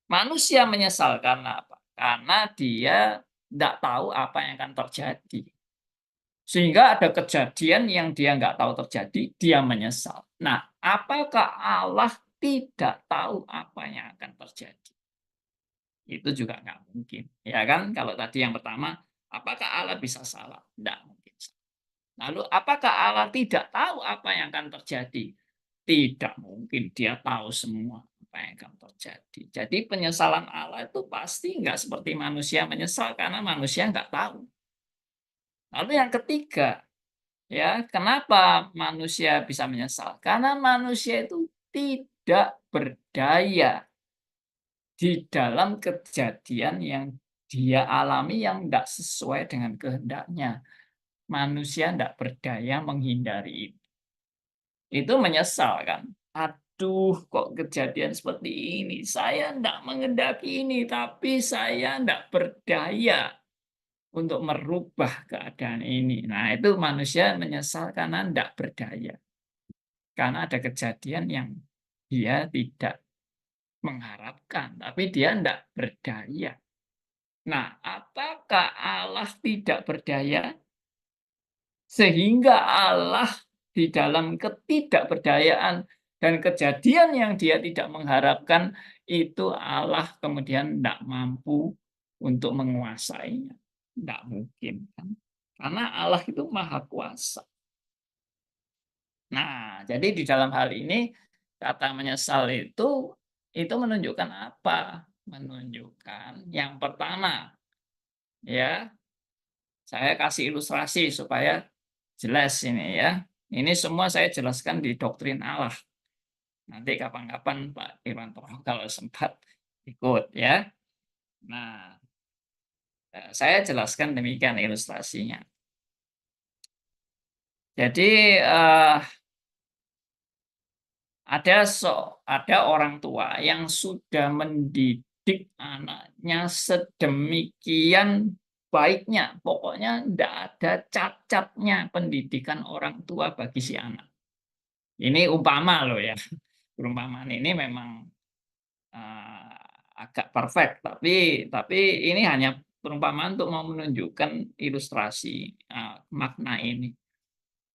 manusia menyesal karena apa? Karena dia tidak tahu apa yang akan terjadi. Sehingga ada kejadian yang dia nggak tahu terjadi, dia menyesal. Nah, apakah Allah tidak tahu apa yang akan terjadi? Itu juga nggak mungkin. Ya kan? Kalau tadi yang pertama, apakah Allah bisa salah? Tidak mungkin. Lalu apakah Allah tidak tahu apa yang akan terjadi? Tidak mungkin. Dia tahu semua apa yang akan terjadi. Jadi penyesalan Allah itu pasti nggak seperti manusia menyesal karena manusia nggak tahu. Lalu yang ketiga, ya kenapa manusia bisa menyesal? Karena manusia itu tidak berdaya di dalam kejadian yang dia alami yang tidak sesuai dengan kehendaknya. Manusia tidak berdaya menghindari itu. Itu menyesal kan? Aduh, kok kejadian seperti ini? Saya tidak menghendaki ini, tapi saya tidak berdaya untuk merubah keadaan ini. Nah, itu manusia menyesal karena tidak berdaya. Karena ada kejadian yang dia tidak mengharapkan, tapi dia tidak berdaya. Nah, apakah Allah tidak berdaya? Sehingga Allah di dalam ketidakberdayaan dan kejadian yang dia tidak mengharapkan, itu Allah kemudian tidak mampu untuk menguasainya. Tidak mungkin kan? Karena Allah itu maha kuasa. Nah, jadi di dalam hal ini kata menyesal itu menunjukkan apa? Menunjukkan yang pertama, ya, saya kasih ilustrasi supaya jelas ini ya. Ini semua saya jelaskan di doktrin Allah. Nanti kapan-kapan Pak Irwanto kalau sempat ikut ya. Nah, saya jelaskan demikian ilustrasinya. Jadi ada orang tua yang sudah mendidik anaknya sedemikian baiknya, pokoknya tidak ada cacatnya pendidikan orang tua bagi si anak. Ini umpama loh ya, perumpamaan ini memang agak perfect, tapi ini hanya perumpamaan untuk mau menunjukkan ilustrasi makna ini.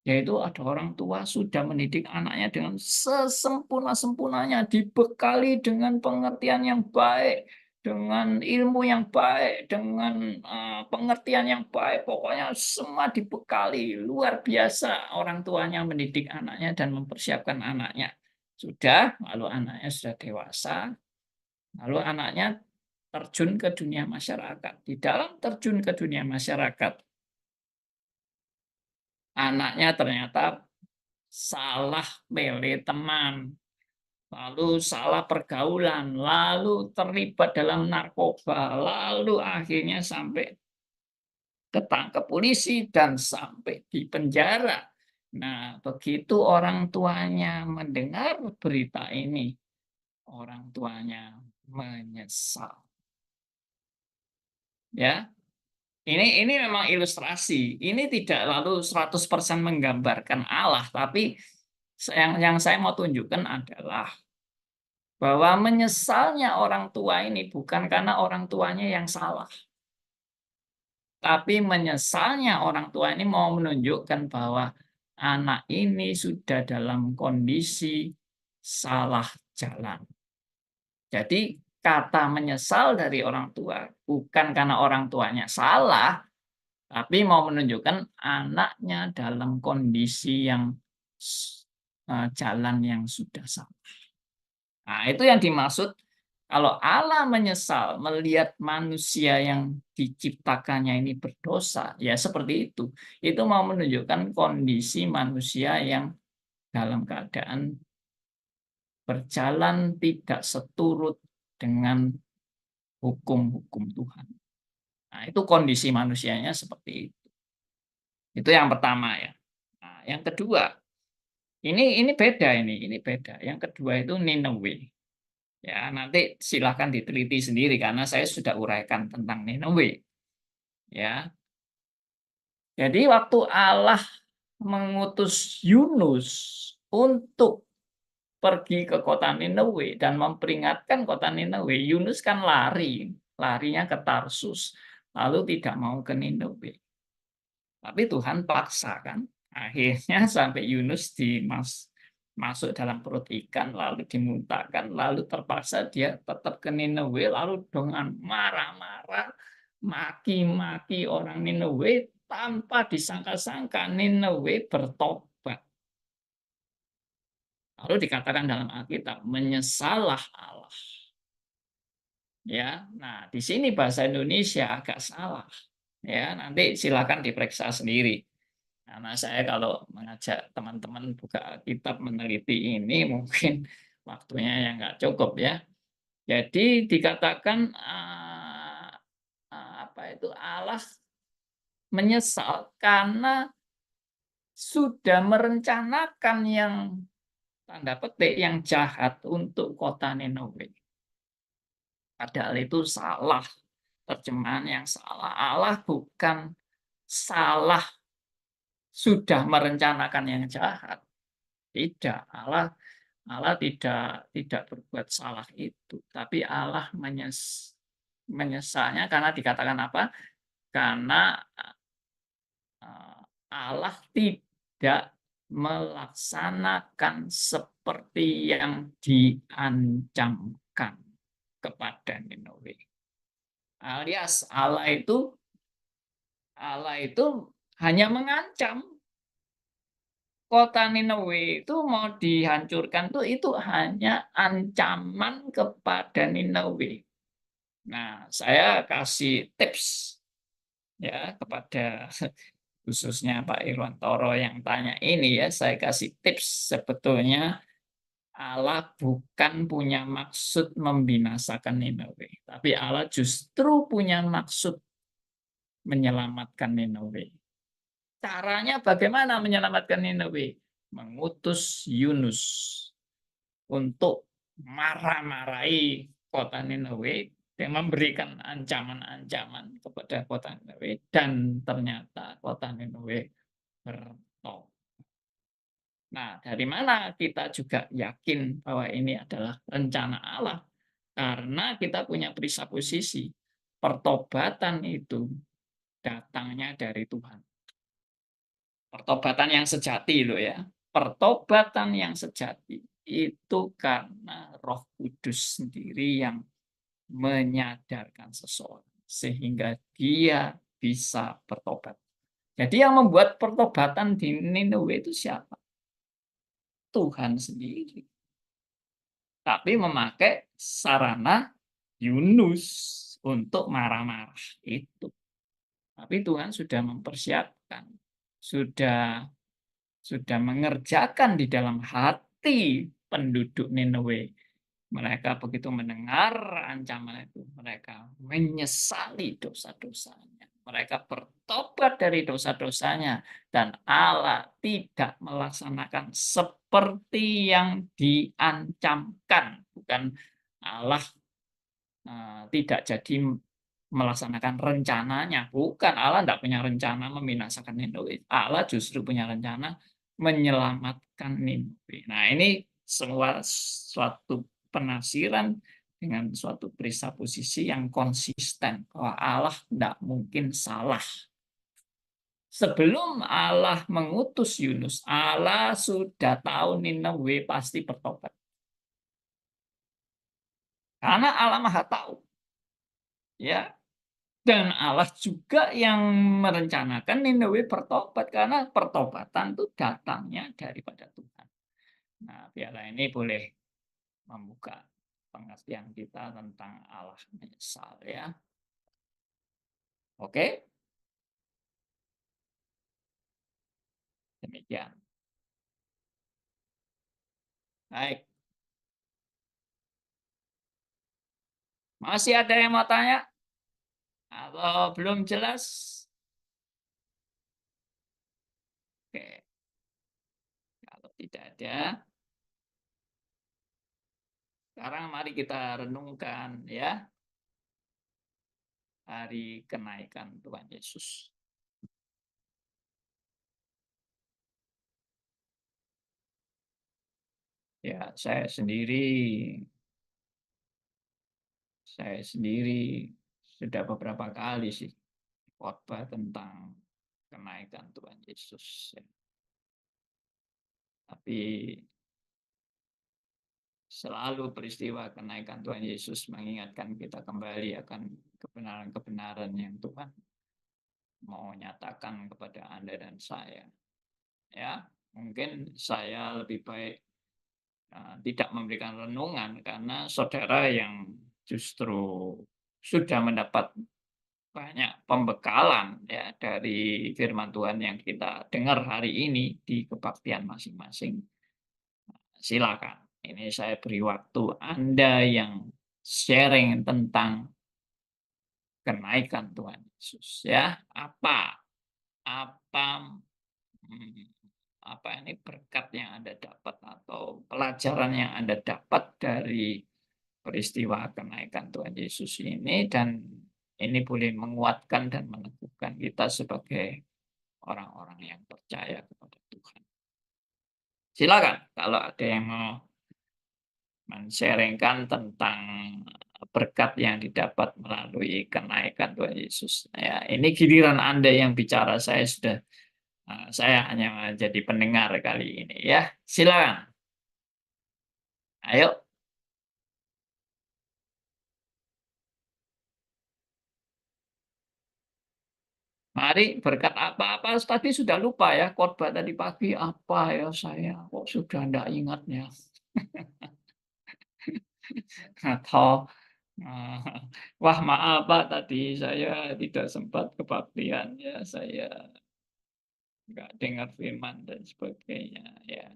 Yaitu ada orang tua sudah mendidik anaknya dengan sesempurna-sempurnanya, dibekali dengan pengertian yang baik, dengan ilmu yang baik, dengan pengertian yang baik, pokoknya semua dibekali. Luar biasa orang tuanya mendidik anaknya dan mempersiapkan anaknya. Sudah, lalu anaknya sudah dewasa, lalu anaknya terjun ke dunia masyarakat. Di dalam terjun ke dunia masyarakat, anaknya ternyata salah pilih teman, lalu salah pergaulan, lalu terlibat dalam narkoba, lalu akhirnya sampai ketangkep polisi dan sampai di penjara. Nah, begitu orang tuanya mendengar berita ini, orang tuanya menyesal. Ya, ini memang ilustrasi. Ini tidak lalu 100% menggambarkan Allah, tapi yang saya mau tunjukkan adalah bahwa menyesalnya orang tua ini bukan karena orang tuanya yang salah. Tapi menyesalnya orang tua ini mau menunjukkan bahwa anak ini sudah dalam kondisi salah jalan. Jadi kata menyesal dari orang tua bukan karena orang tuanya salah, tapi mau menunjukkan anaknya dalam kondisi yang jalan yang sudah salah. Nah, itu yang dimaksud kalau Allah menyesal melihat manusia yang diciptakannya ini berdosa, ya seperti itu. Itu mau menunjukkan kondisi manusia yang dalam keadaan berjalan tidak seturut dengan hukum-hukum Tuhan. Nah, itu kondisi manusianya seperti itu. Itu yang pertama ya. Nah, yang kedua, ini beda ini beda. Yang kedua itu Nineveh. Ya, nanti silahkan diteliti sendiri karena saya sudah uraikan tentang Nineveh. Ya. Jadi waktu Allah mengutus Yunus untuk pergi ke kota Nineveh dan memperingatkan kota Nineveh, Yunus kan larinya ke Tarsus, lalu tidak mau ke Nineveh. Tapi Tuhan paksa kan, akhirnya sampai Yunus masuk dalam perut ikan, lalu dimuntahkan, lalu terpaksa dia tetap ke Nineveh, lalu dengan marah-marah, maki-maki orang Nineveh, tanpa disangka-sangka Nineveh bertobat. Lalu dikatakan dalam Alkitab, menyesalah Allah. Ya, nah di sini bahasa Indonesia agak salah. Ya, nanti silakan diperiksa sendiri. Karena saya kalau mengajak teman-teman buka kitab meneliti ini mungkin waktunya yang nggak cukup ya. Jadi dikatakan apa itu Allah menyesal karena sudah merencanakan yang tanda petik yang jahat untuk kota Nineveh. Padahal itu salah, terjemahan yang salah. Allah bukan salah sudah merencanakan yang jahat. Tidak, Allah tidak berbuat salah itu, tapi Allah menyesalnya karena dikatakan apa? Karena Allah tidak melaksanakan seperti yang diancamkan kepada Nineveh. Alias Allah itu hanya mengancam. Kota Nineveh itu mau dihancurkan itu hanya ancaman kepada Nineveh. Nah, saya kasih tips ya kepada khususnya Pak Irwantoro yang tanya ini ya, saya kasih tips. Sebetulnya Allah bukan punya maksud membinasakan Nineveh, tapi Allah justru punya maksud menyelamatkan Nineveh. Caranya bagaimana menyelamatkan Nineveh? Mengutus Yunus untuk marah-marahi kota Nineveh dan memberikan ancaman-ancaman kepada kota Nineveh, dan ternyata kota Nineveh bertobat. Nah, dari mana kita juga yakin bahwa ini adalah rencana Allah? Karena kita punya presupposisi pertobatan itu datangnya dari Tuhan. Pertobatan yang sejati loh ya. Pertobatan yang sejati itu karena Roh Kudus sendiri yang menyadarkan seseorang sehingga dia bisa bertobat. Jadi yang membuat pertobatan di Nineveh itu siapa? Tuhan sendiri. Tapi memakai sarana Yunus untuk marah-marah itu. Tapi Tuhan sudah mempersiapkan, sudah mengerjakan di dalam hati penduduk Nineveh. Mereka begitu mendengar ancaman itu, mereka menyesali dosa-dosanya. Mereka bertobat dari dosa-dosanya, dan Allah tidak melaksanakan seperti yang diancamkan. Bukan Allah tidak jadi melaksanakan rencananya. Bukan, Allah tidak punya rencana membinasakan Nineveh. Allah justru punya rencana menyelamatkan Nineveh. Nah, ini semua suatu penafsiran dengan suatu presupposisi yang konsisten bahwa Allah tidak mungkin salah. Sebelum Allah mengutus Yunus, Allah sudah tahu Nineveh pasti bertobat. Karena Allah Maha tahu. Ya. Dan Allah juga yang merencanakan Niniwe bertobat, karena pertobatan itu datangnya daripada Tuhan. Nah, biarlah ini boleh membuka pengertian kita tentang Allah menyesal, ya. Oke? Demikian. Baik. Masih ada yang mau tanya? Atau belum jelas? Oke. Kalau tidak ada, sekarang mari kita renungkan, ya, hari kenaikan Tuhan Yesus. Ya, saya sendiri sudah beberapa kali sih khotbah tentang kenaikan Tuhan Yesus, ya. Tapi selalu peristiwa kenaikan Tuhan Yesus mengingatkan kita kembali akan kebenaran-kebenaran yang Tuhan mau nyatakan kepada Anda dan saya. Ya, mungkin saya lebih baik tidak memberikan renungan, karena saudara yang justru sudah mendapat banyak pembekalan, ya, dari firman Tuhan yang kita dengar hari ini di kebaktian masing-masing. Silakan. Ini saya beri waktu Anda yang sharing tentang kenaikan Tuhan Yesus, ya. Apa ini berkat yang Anda dapat atau pelajaran yang Anda dapat dari peristiwa kenaikan Tuhan Yesus ini, dan ini boleh menguatkan dan meneguhkan kita sebagai orang-orang yang percaya kepada Tuhan. Silakan kalau ada yang mau men-sharingkan tentang berkat yang didapat melalui kenaikan Tuhan Yesus. Ya, ini giliran Anda yang bicara, saya hanya jadi pendengar kali ini, ya. Silakan. Ayo. Mari, berkat apa-apa tadi sudah lupa, ya, khotbah tadi pagi apa, ya, saya kok sudah enggak ingatnya. Atau wah, maaf Pak, tadi saya tidak sempat kebaktian, ya, saya enggak dengar firman dan sebagainya, ya.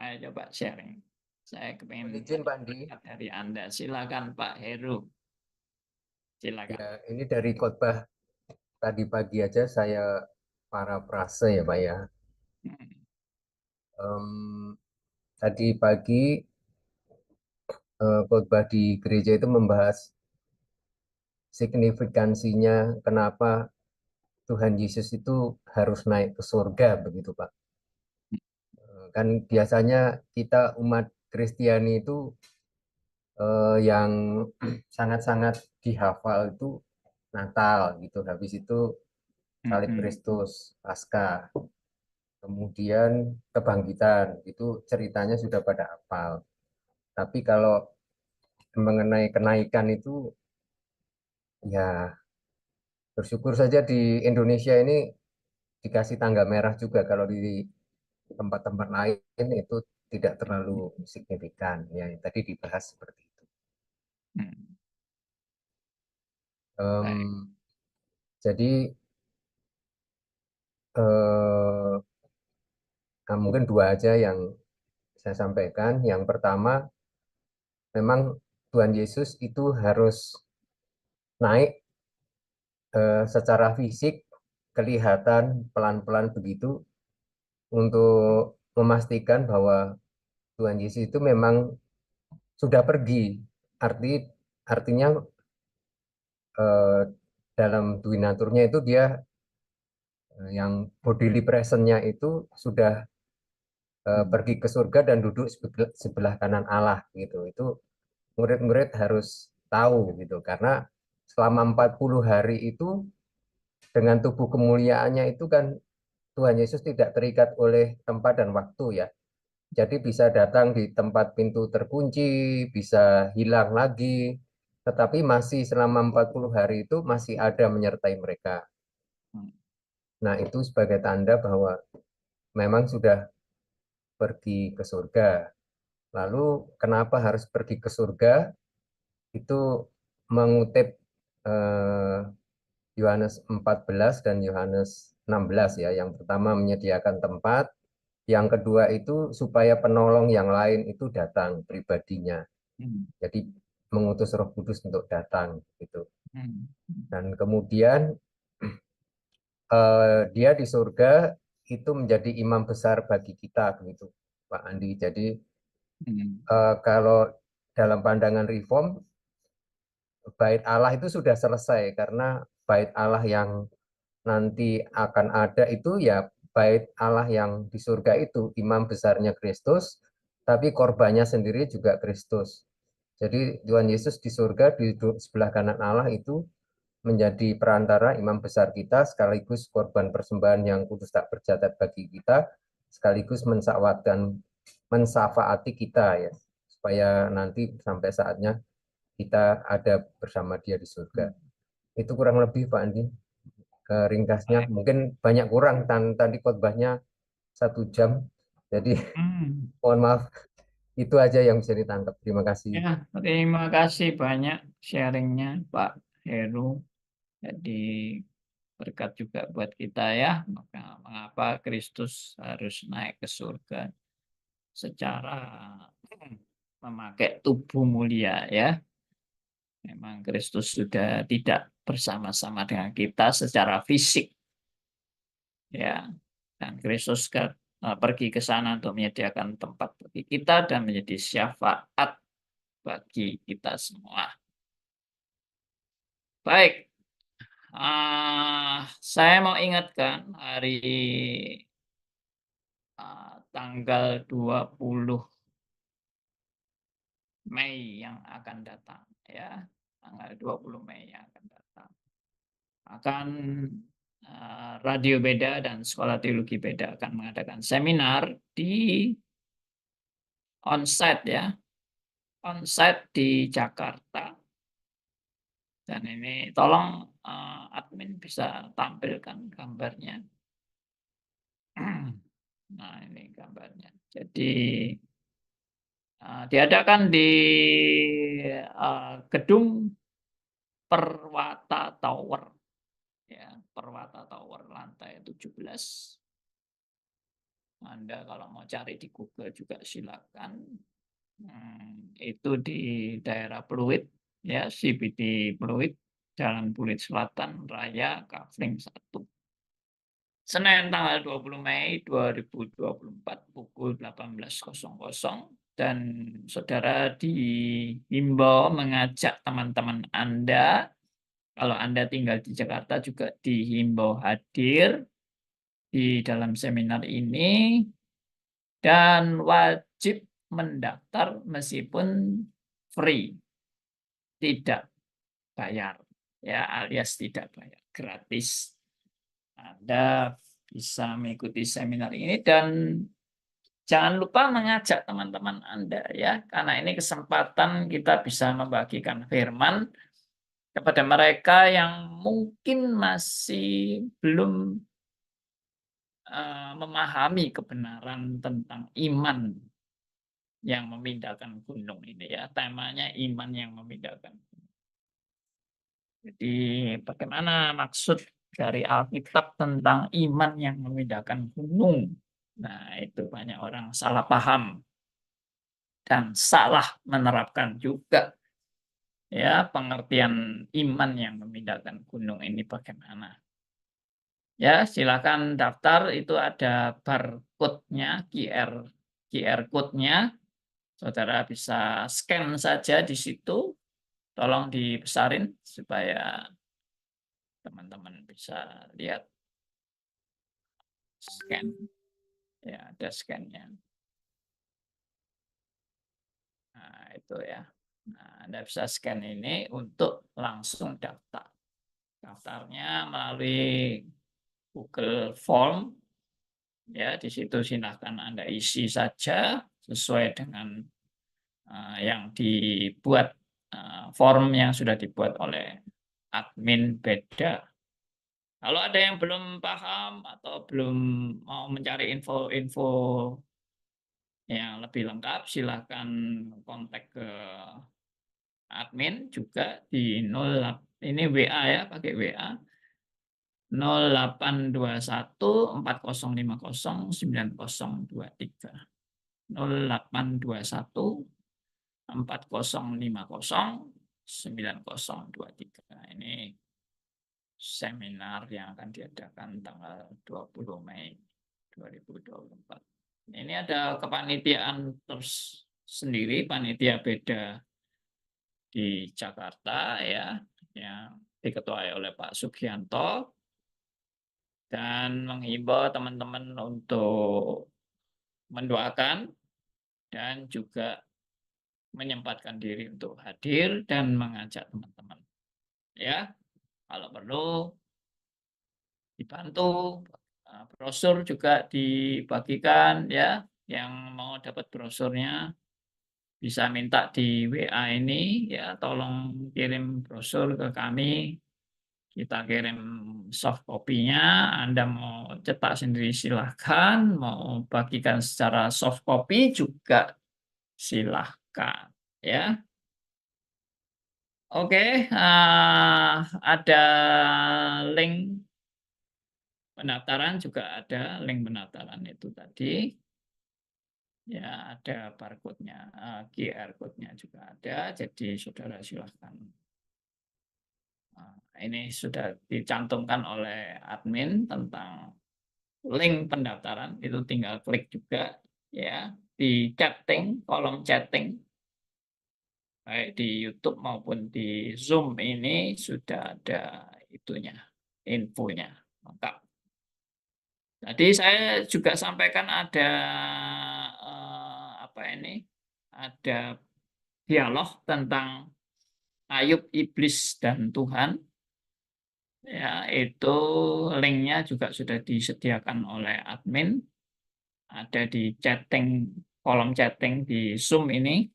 Ayo coba sharing. Saya kepingin Izin Pak Andi. dari Anda. Silakan Pak Heru. Silakan. Ya, ini dari khotbah tadi pagi aja saya parafrase ya Pak ya. Tadi pagi khotbah di gereja itu membahas signifikansinya kenapa Tuhan Yesus itu harus naik ke surga begitu Pak. Kan biasanya kita umat Kristiani itu yang sangat-sangat dihafal itu Natal gitu. Habis itu salib Kristus, Paskah, kemudian kebangkitan, itu ceritanya sudah pada hafal. Tapi kalau mengenai kenaikan itu, ya bersyukur saja di Indonesia ini dikasih tangga merah juga. Kalau di tempat-tempat lain itu tidak terlalu signifikan. Ya, tadi dibahas seperti itu. Jadi mungkin dua aja yang saya sampaikan. Yang pertama, memang Tuhan Yesus itu harus naik secara fisik, kelihatan pelan-pelan begitu, untuk memastikan bahwa Tuhan Yesus itu memang sudah pergi. Artinya dalam dui naturnya itu dia yang bodily presence-nya itu sudah pergi ke surga dan duduk sebelah kanan Allah gitu. Itu murid-murid harus tahu gitu, karena selama 40 hari itu dengan tubuh kemuliaannya itu kan Tuhan Yesus tidak terikat oleh tempat dan waktu, ya. Jadi bisa datang di tempat pintu terkunci, bisa hilang lagi, tetapi masih selama 40 hari itu masih ada menyertai mereka. Nah, itu sebagai tanda bahwa memang sudah pergi ke surga. Lalu kenapa harus pergi ke surga? Itu mengutip Yohanes 14 dan Yohanes 16 ya. Yang pertama menyediakan tempat, yang kedua itu supaya penolong yang lain itu datang pribadinya. Jadi mengutus Roh Kudus untuk datang gitu. Dan kemudian dia di surga itu menjadi imam besar bagi kita begitu, Pak Andi. Jadi kalau dalam pandangan reform, bait Allah itu sudah selesai karena bait Allah yang nanti akan ada itu ya bait Allah yang di surga itu imam besarnya Kristus, tapi korbannya sendiri juga Kristus. Jadi Tuhan Yesus di surga di sebelah kanan Allah itu menjadi perantara imam besar kita sekaligus korban persembahan yang kudus tak bercatat bagi kita, sekaligus mensafaati kita ya, supaya nanti sampai saatnya kita ada bersama dia di surga. Itu kurang lebih Pak Andi ringkasnya. Mungkin banyak kurang, tadi khotbahnya 1 jam, jadi mohon maaf. Itu aja yang bisa ditangkap. Terima kasih. Ya, terima kasih banyak sharingnya Pak Heru. Jadi berkat juga buat kita ya. Maka mengapa Kristus harus naik ke surga secara memakai tubuh mulia ya. Memang Kristus sudah tidak bersama-sama dengan kita secara fisik. Ya. Dan Kristus pergi ke sana untuk menyediakan tempat bagi kita dan menjadi syafaat bagi kita semua. Baik, saya mau ingatkan hari tanggal 20 Mei yang akan datang, ya, tanggal 20 Mei yang akan datang. Akan Radio Beda dan Sekolah Teologi Beda akan mengadakan seminar di onsite ya, onsite di Jakarta. Dan ini tolong admin bisa tampilkan gambarnya. Nah, ini gambarnya. Jadi diadakan di gedung Perwata Tower. Ya, Perwata Tower lantai 17. Anda kalau mau cari di Google juga silakan. Itu di daerah Pluit, ya, CBD Pluit, Jalan Pluit Selatan Raya, Kafling 1. Senin tanggal 20 Mei 2024 pukul 18.00 dan saudara dihimbau mengajak teman-teman Anda. Kalau Anda tinggal di Jakarta juga dihimbau hadir di dalam seminar ini dan wajib mendaftar meskipun free, tidak bayar, ya, alias tidak bayar, gratis. Anda bisa mengikuti seminar ini dan jangan lupa mengajak teman-teman Anda ya, karena ini kesempatan kita bisa membagikan firman kepada mereka yang mungkin masih belum memahami kebenaran tentang iman yang memindahkan gunung ini ya. Temanya iman yang memindahkan gunung. Jadi bagaimana maksud dari Alkitab tentang iman yang memindahkan gunung? Nah, itu banyak orang salah paham dan salah menerapkan juga ya pengertian iman yang memindahkan gunung ini bagaimana. Ya, silakan daftar, itu ada barcode-nya, QR code-nya. Saudara bisa scan saja di situ. Tolong dibesarin supaya teman-teman bisa lihat. Scan. Ya, ada scan-nya. Nah, itu ya. Nah, Anda bisa scan ini untuk langsung daftar. Daftarnya melalui Google Form. Ya, di situ silakan Anda isi saja sesuai dengan yang dibuat form yang sudah dibuat oleh admin beda. Kalau ada yang belum paham atau belum mau mencari info-info yang lebih lengkap, silahkan kontak ke admin juga di 08, ini WA ya, pakai WA 0821 4050 9023. 0821 4050 9023. Ini seminar yang akan diadakan tanggal 20 Mei 2024. Ini ada kepanitiaan tersendiri, panitia beda di Jakarta ya, yang diketuai oleh Pak Sugianto, dan menghimbau teman-teman untuk mendoakan dan juga menyempatkan diri untuk hadir dan mengajak teman-teman. Ya, kalau perlu dibantu, brosur juga dibagikan ya. Yang mau dapat brosurnya bisa minta di WA ini ya, tolong kirim brosur ke kami. Kita kirim soft copy-nya, Anda mau cetak sendiri silahkan, mau bagikan secara soft copy juga silahkan ya. Oke, ada link pendaftaran juga ada, link pendaftaran itu tadi. Ya, ada barcode-nya, QR code-nya juga ada, jadi saudara silahkan. Ini sudah dicantumkan oleh admin tentang link pendaftaran, itu tinggal klik juga ya di chatting, kolom chatting. Baik di YouTube maupun di Zoom ini sudah ada itunya, infonya lengkap. Tadi saya juga sampaikan ada ada dialog tentang Ayub, iblis dan Tuhan. Ya, itu linknya juga sudah disediakan oleh admin. Ada di chatting, kolom chatting di Zoom ini.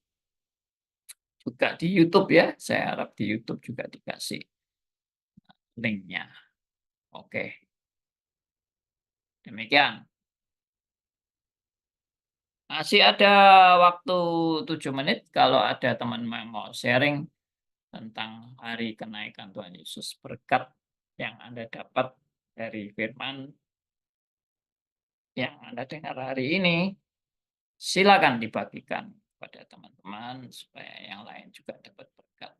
Juga di YouTube ya, saya harap di YouTube juga dikasih linknya. Oke. Demikian. Masih ada waktu 7 menit kalau ada teman yang mau sharing tentang hari kenaikan Tuhan Yesus, berkat yang Anda dapat dari firman yang Anda dengar hari ini. Silakan dibagikan kepada teman-teman supaya yang lain juga dapat berkat.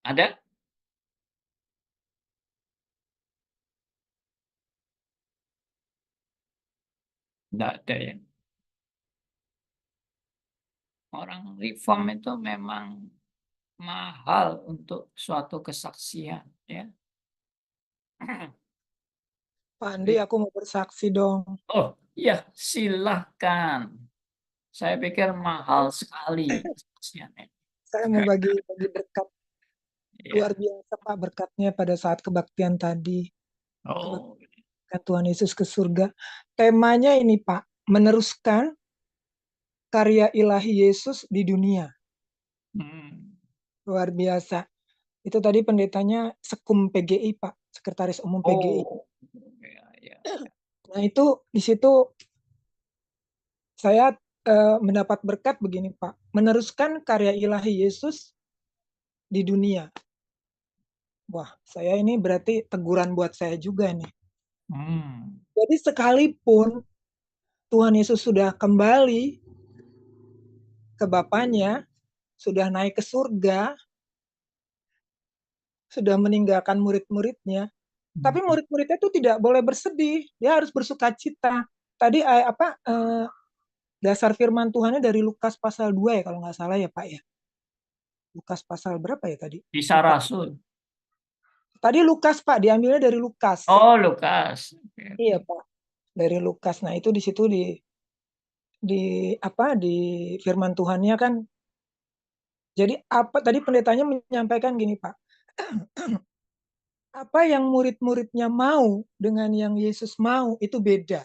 Ada? Tidak ada ya. Orang reform itu memang mahal untuk suatu kesaksian ya. Pak Andi, aku mau bersaksi dong. Oh iya, silahkan. Saya pikir mahal sekali kesaksiannya. Saya mau bagi berkat. Ya. Luar biasa Pak berkatnya pada saat kebaktian tadi. Oh, Kebaktian Tuhan Yesus ke surga. Temanya ini Pak, meneruskan karya ilahi Yesus di dunia. Luar biasa. Itu tadi pendetanya Sekum PGI Pak, Sekretaris Umum PGI. oh. Ya. Nah itu di situ saya mendapat berkat begini Pak, meneruskan karya ilahi Yesus di dunia. Wah, saya ini berarti teguran buat saya juga nih. Jadi sekalipun Tuhan Yesus sudah kembali ke Bapaknya, sudah naik ke surga, sudah meninggalkan murid-muridnya, tapi murid-muridnya itu tidak boleh bersedih, dia harus bersuka cita. Tadi dasar firman Tuhannya dari Lukas pasal 2 ya kalau nggak salah ya Pak ya. Lukas pasal berapa ya tadi? Kisah Rasul. Tadi Lukas Pak, diambilnya dari Lukas. Oh, Lukas. Iya Pak, dari Lukas. Nah itu di situ di firman Tuhannya kan. Jadi apa tadi pendetanya menyampaikan gini Pak. Apa yang murid-muridnya mau dengan yang Yesus mau itu beda.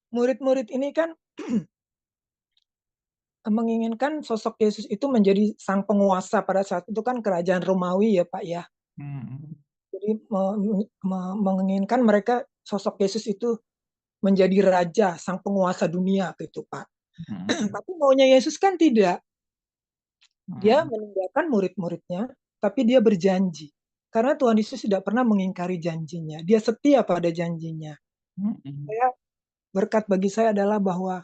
Murid-murid ini kan menginginkan sosok Yesus itu menjadi sang penguasa pada saat itu kan kerajaan Romawi ya Pak ya. Jadi menginginkan mereka sosok Yesus itu menjadi raja, sang penguasa dunia gitu Pak. Tapi maunya Yesus kan tidak. Dia meninggalkan murid-muridnya, tapi dia berjanji. Karena Tuhan Yesus tidak pernah mengingkari janjinya. Dia setia pada janjinya. Berkat bagi saya adalah bahwa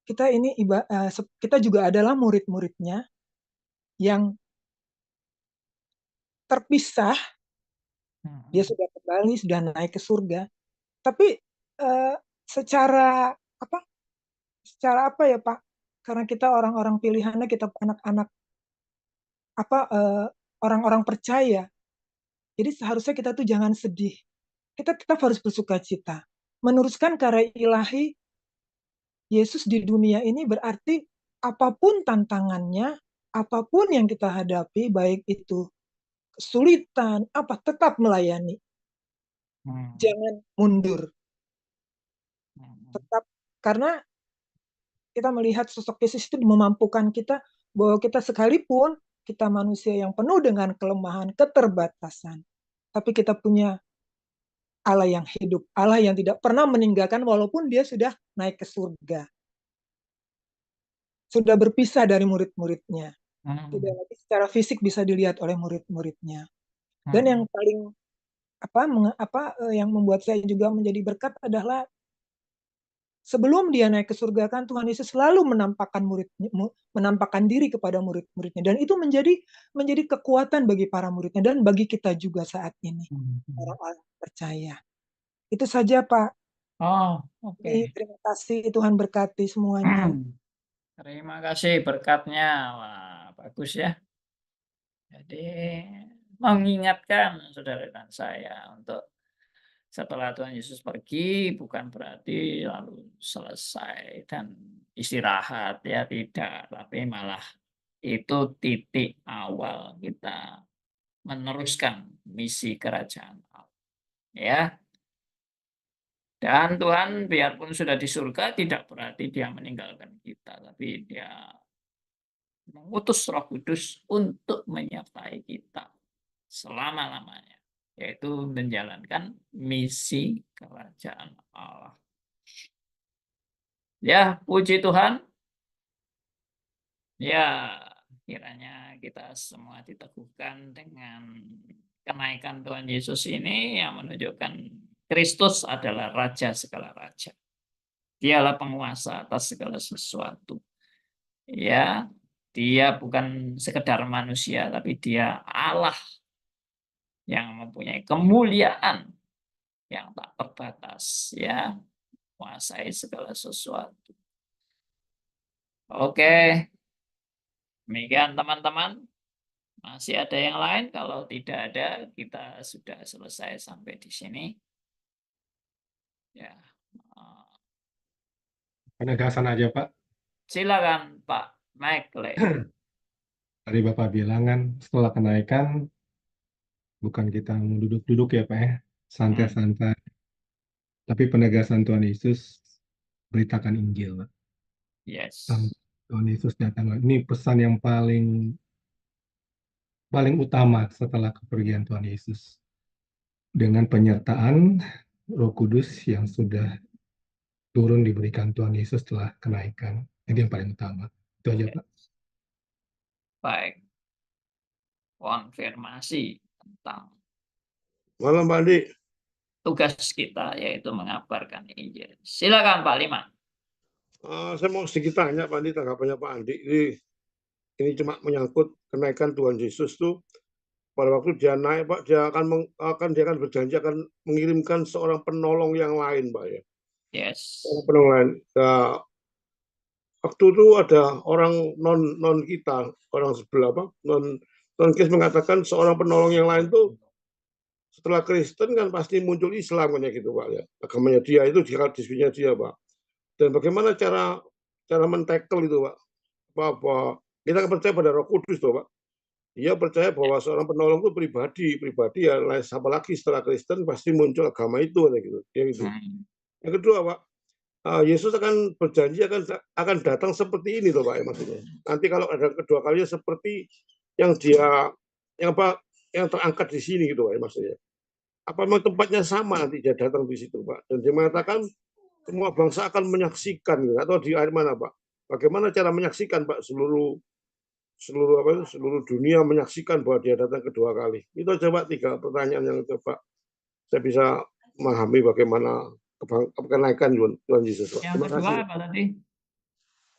kita juga adalah murid-muridnya yang terpisah. Dia sudah kembali, sudah naik ke surga. Tapi secara apa ya Pak? Karena kita orang-orang pilihannya, kita anak-anak orang-orang percaya. Jadi seharusnya kita tuh jangan sedih. Kita tetap harus bersukacita. Meneruskan karya ilahi Yesus di dunia ini berarti apapun tantangannya, apapun yang kita hadapi, baik itu kesulitan, tetap melayani. Jangan mundur. Tetap, karena kita melihat sosok Yesus itu memampukan kita bahwa kita sekalipun kita manusia yang penuh dengan kelemahan, keterbatasan, tapi kita punya Allah yang hidup, Allah yang tidak pernah meninggalkan walaupun dia sudah naik ke surga. Sudah berpisah dari murid-muridnya. Tidak lagi secara fisik bisa dilihat oleh murid-muridnya. Dan yang paling yang membuat saya juga menjadi berkat adalah sebelum dia naik ke surga kan Tuhan Yesus selalu menampakkan diri kepada murid-muridnya, dan itu menjadi kekuatan bagi para muridnya dan bagi kita juga saat ini orang-orang percaya. Itu saja Pak. Oke. Terima kasih, Tuhan berkati semuanya. Terima kasih berkatnya. Wah, bagus ya. Jadi mengingatkan saudara dan saya untuk setelah Tuhan Yesus pergi bukan berarti lalu selesai dan istirahat, ya tidak, tapi malah itu titik awal kita meneruskan misi kerajaan Allah. Ya. Dan Tuhan biarpun sudah di surga tidak berarti dia meninggalkan kita, tapi dia mengutus Roh Kudus untuk menyertai kita selama-lamanya, yaitu menjalankan misi kerajaan Allah. Ya, puji Tuhan. Ya, kiranya kita semua diteguhkan dengan kenaikan Tuhan Yesus ini yang menunjukkan Kristus adalah Raja segala raja. Dialah penguasa atas segala sesuatu. Ya, dia bukan sekedar manusia, tapi dia Allah yang mempunyai kemuliaan yang tak terbatas, ya, menguasai segala sesuatu. Oke, demikian teman-teman. Masih ada yang lain? Kalau tidak ada, kita sudah selesai sampai di sini. Ya, Penegasan aja Pak. silakan Pak Michael. Tadi Bapak bilang kan setelah kenaikan bukan kita mau duduk-duduk ya Pak ya, santai-santai. Tapi penegasan Tuhan Yesus, beritakan Injil Pak. Yes. Tuhan Yesus datang. Ini pesan yang paling utama setelah kepergian Tuhan Yesus. Dengan penyertaan Roh Kudus yang sudah turun diberikan Tuhan Yesus setelah kenaikan. Itu yang paling utama. Itu aja Pak. Baik. Konfirmasi tentang Malam Pak Andi. tugas kita yaitu mengabarkan Injil. Silakan Pak Lima. Saya mau sedikit tanya Pak Andi, tanggapannya Pak Andi. Ini cuma menyangkut kenaikan Tuhan Yesus tuh. Pada waktu dia naik Pak, dia akan berjanji akan mengirimkan seorang penolong yang lain Pak ya. Yes. Penolong lain. Nah, waktu itu ada orang non kita, orang sebelah non Kristus mengatakan seorang penolong yang lain tuh setelah Kristen kan pasti muncul Islam kan ya gitu Pak ya. Agamanya dia itu diskusinya dia Pak. Dan bagaimana cara men-tackle itu Pak? Apa kita percaya pada Roh Kudus tuh Pak. Dia percaya bahwa seorang penolong itu pribadi ya, apalagi setelah Kristen pasti muncul agama itu gitu. Ya gitu. Yang kedua Pak, Yesus akan berjanji akan datang seperti ini loh Pak ya maksudnya. Nanti kalau ada kedua kalinya seperti yang yang terangkat di sini gitu Pak ya maksudnya. Apa memang tempatnya sama nanti dia datang di situ Pak? Dan dia mengatakan semua bangsa akan menyaksikan gitu. Atau di air mana Pak? Bagaimana cara menyaksikan Pak seluruh dunia menyaksikan bahwa dia datang kedua kali. Itu coba 3 pertanyaan yang coba saya bisa memahami bagaimana kenaikan Tuhan Yesus. Pak. Yang Terima kedua kasih. apa tadi?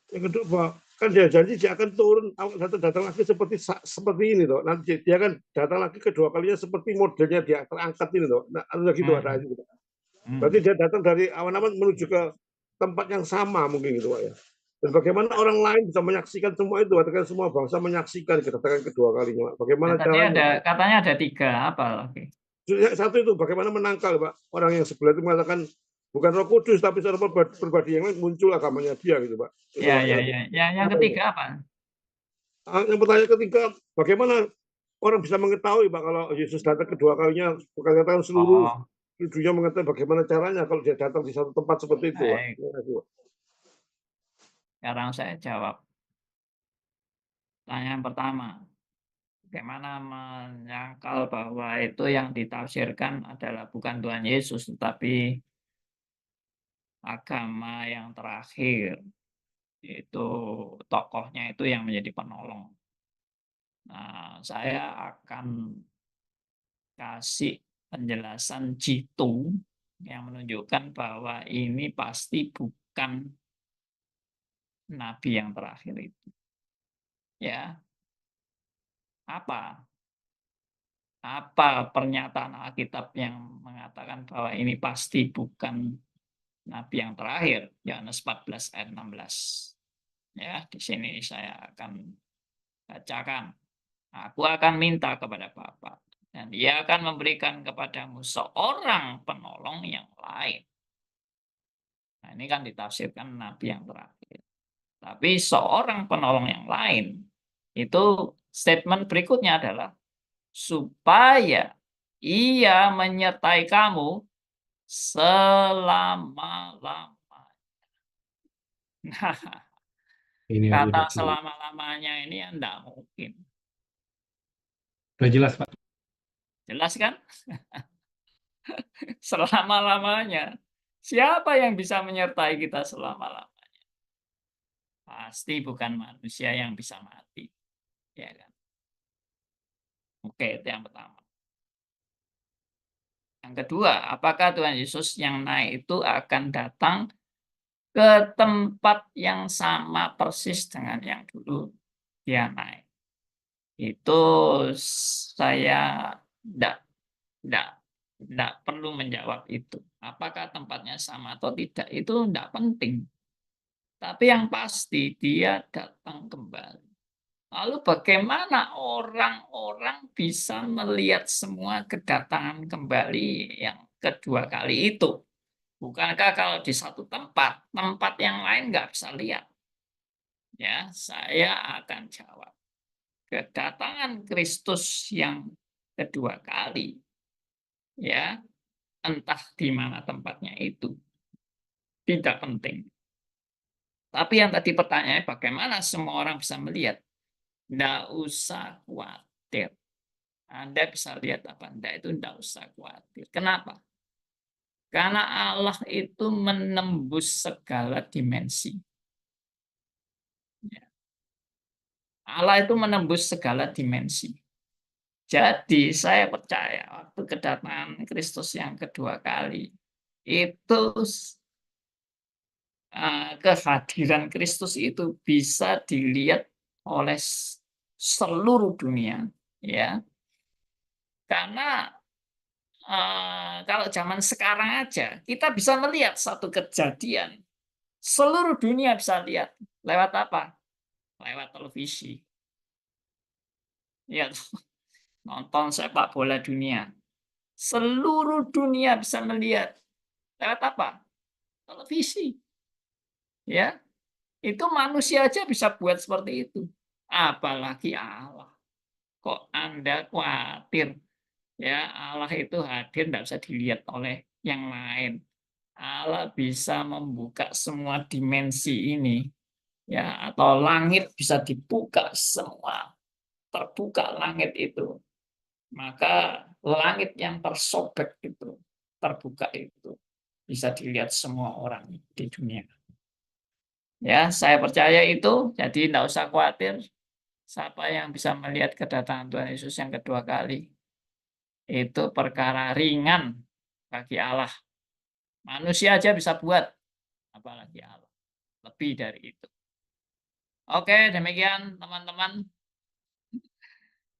Yang kedua, Pak, kan dia janji dia akan turun datang lagi seperti ini toh. Nanti dia akan datang lagi kedua kalinya seperti modelnya dia terangkat ini toh. Nah, ada gitu ada itu. Berarti dia datang dari awan-awan menuju ke tempat yang sama mungkin gitu Pak ya. Dan bagaimana orang lain bisa menyaksikan semua itu? Katakan semua bangsa menyaksikan kedatangan kedua kalinya. Pak. Bagaimana Nah, tadi caranya? katanya ada 3 apa lagi? Satu itu bagaimana menangkal Pak. Orang yang sebelah itu mengatakan bukan Roh Kudus tapi seorang pribadi yang lain muncul agamanya dia gitu Pak. Ya. Yang ketiga apa? Yang pertanyaan ketiga, bagaimana orang bisa mengetahui Pak kalau Yesus datang kedua kalinya, bukan katakan seluruh dunia mengetahui bagaimana caranya kalau dia datang di satu tempat seperti itu Pak. Sekarang saya jawab. Pertanyaan pertama, bagaimana menyangkal bahwa itu yang ditafsirkan adalah bukan Tuhan Yesus, tetapi agama yang terakhir, itu tokohnya itu yang menjadi penolong. Nah, saya akan kasih penjelasan jitu yang menunjukkan bahwa ini pasti bukan nabi yang terakhir itu. Ya. Apa pernyataan Alkitab yang mengatakan bahwa ini pasti bukan nabi yang terakhir? Yohanes 14 ayat 16. Ya, di sini saya akan bacakan. Aku akan minta kepada Bapa dan Dia akan memberikan kepadamu seorang penolong yang lain. Nah, ini kan ditafsirkan nabi yang terakhir. Tapi seorang penolong yang lain, itu statement berikutnya adalah supaya ia menyertai kamu selama-lamanya. Nah, Ini kata selama-lamanya ini tidak mungkin. Udah jelas, Pak. Jelas kan? Selama-lamanya. Siapa yang bisa menyertai kita selama-lamanya? Pasti bukan manusia yang bisa mati. Ya kan? Oke, itu yang pertama. Yang kedua, apakah Tuhan Yesus yang naik itu akan datang ke tempat yang sama persis dengan yang dulu dia naik? Itu saya tidak perlu menjawab itu. Apakah tempatnya sama atau tidak, itu tidak penting. Tapi yang pasti dia datang kembali. Lalu bagaimana orang-orang bisa melihat semua kedatangan kembali yang kedua kali itu? Bukankah kalau di satu tempat yang lain nggak bisa lihat? Ya, saya akan jawab. Kedatangan Kristus yang kedua kali, ya, entah di mana tempatnya itu, tidak penting. Tapi yang tadi pertanyaannya bagaimana semua orang bisa melihat? Nggak usah khawatir. Anda bisa lihat apa enggak, itu nggak usah khawatir. Kenapa? Karena Allah itu menembus segala dimensi. Allah itu menembus segala dimensi. Jadi saya percaya waktu kedatangan Kristus yang kedua kali, itu kehadiran Kristus itu bisa dilihat oleh seluruh dunia, ya. Karena kalau zaman sekarang aja kita bisa melihat satu kejadian, seluruh dunia bisa lihat lewat apa? Lewat televisi. Ya, nonton sepak bola dunia. Seluruh dunia bisa melihat lewat apa? Televisi. Ya. Itu manusia aja bisa buat seperti itu. Apalagi Allah. Kok Anda khawatir? Ya, Allah itu hadir tidak bisa dilihat oleh yang lain. Allah bisa membuka semua dimensi ini, ya, atau langit bisa dibuka semua, terbuka langit itu, maka langit yang tersobek itu, terbuka itu, bisa dilihat semua orang di dunia. Ya, saya percaya itu, jadi tidak usah khawatir. Siapa yang bisa melihat kedatangan Tuhan Yesus yang kedua kali, itu perkara ringan bagi Allah. Manusia aja bisa buat, apalagi Allah. Lebih dari itu. Oke, demikian teman-teman.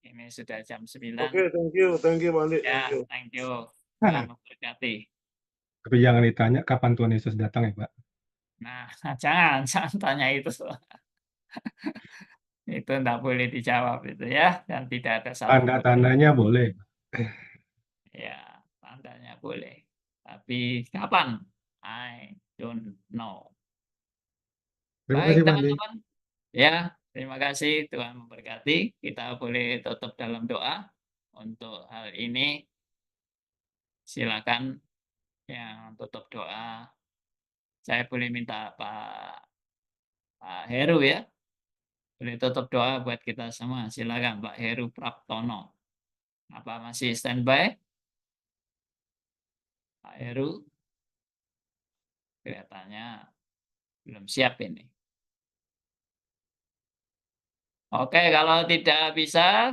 Ini sudah jam 9. Oke, thank you Pak Andi, Ya, thank you. thank you. Tuhan memberkati. Tapi jangan ditanya kapan Tuhan Yesus datang ya, Pak. Nah, jangan tanya itu. Itu enggak boleh dijawab itu ya, dan tidak ada satu. Tanda-tandanya boleh. Ya, tandanya boleh. Tapi kapan? I don't know. Terima Baik, kasih, Pak Andi. teman-teman. Ya, terima kasih. Tuhan memberkati. Kita boleh tutup dalam doa. Untuk hal ini, silakan yang tutup doa. Saya boleh minta Pak Heru ya. Boleh tutup doa buat kita semua. Silakan Pak Heru Praptono. Apa masih standby? Pak Heru? Kelihatannya belum siap ini. Oke, kalau tidak bisa,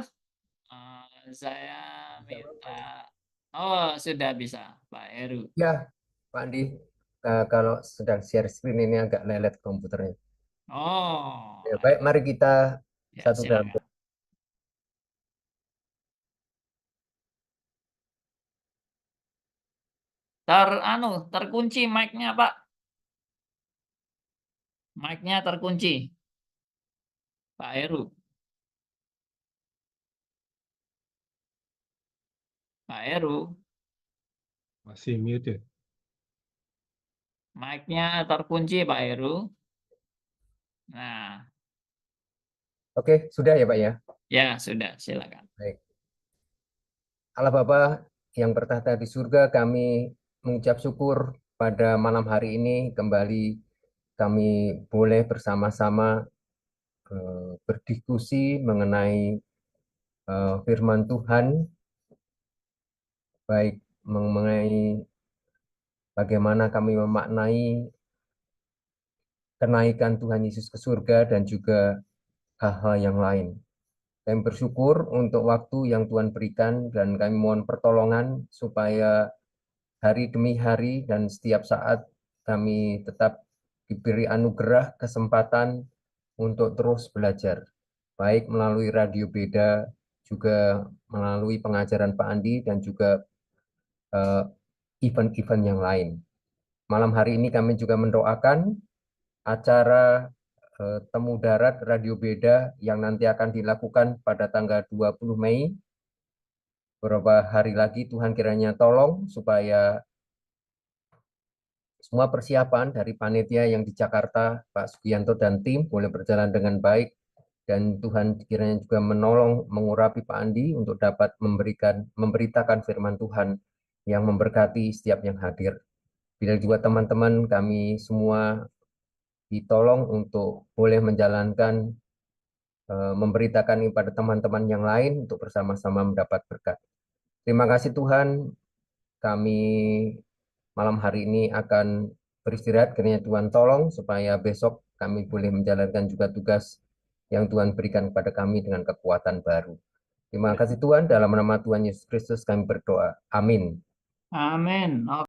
saya minta. Oh, sudah bisa, Pak Heru. Ya, Pak Andi, kalau sedang share screen ini agak lelet komputernya. Oh, Ya, baik, mari kita ya, satu dalam silakan. Terkunci mic-nya, Pak. Mic-nya terkunci. Pak Heru. Pak Heru, Masih mute ya. mic-nya terkunci, Pak Heru. Nah, Oke, sudah ya Pak ya? ya sudah, silakan. Baik. Allah Bapa yang bertahta di surga, kami mengucap syukur pada malam hari ini kembali kami boleh bersama-sama berdiskusi mengenai firman Tuhan, baik mengenai bagaimana kami memaknai kenaikan Tuhan Yesus ke surga dan juga hal-hal yang lain. Kami bersyukur untuk waktu yang Tuhan berikan dan kami mohon pertolongan supaya hari demi hari dan setiap saat kami tetap diberi anugerah kesempatan untuk terus belajar, baik melalui Radio Beda, juga melalui pengajaran Pak Andi dan juga event-event yang lain. Malam hari ini kami juga mendoakan acara Temu Darat Radio Beda yang nanti akan dilakukan pada tanggal 20 Mei. Beberapa hari lagi Tuhan kiranya tolong supaya semua persiapan dari panitia yang di Jakarta, Pak Sugianto dan tim boleh berjalan dengan baik. Dan Tuhan kiranya juga menolong, mengurapi Pak Andi untuk dapat memberitakan firman Tuhan yang memberkati setiap yang hadir. Bila juga teman-teman kami semua ditolong untuk boleh menjalankan, memberitakan kepada teman-teman yang lain untuk bersama-sama mendapat berkat. Terima kasih Tuhan, kami malam hari ini akan beristirahat, kiranya Tuhan tolong supaya besok kami boleh menjalankan juga tugas yang Tuhan berikan kepada kami dengan kekuatan baru. Terima kasih Tuhan, dalam nama Tuhan Yesus Kristus kami berdoa. Amin. Amin.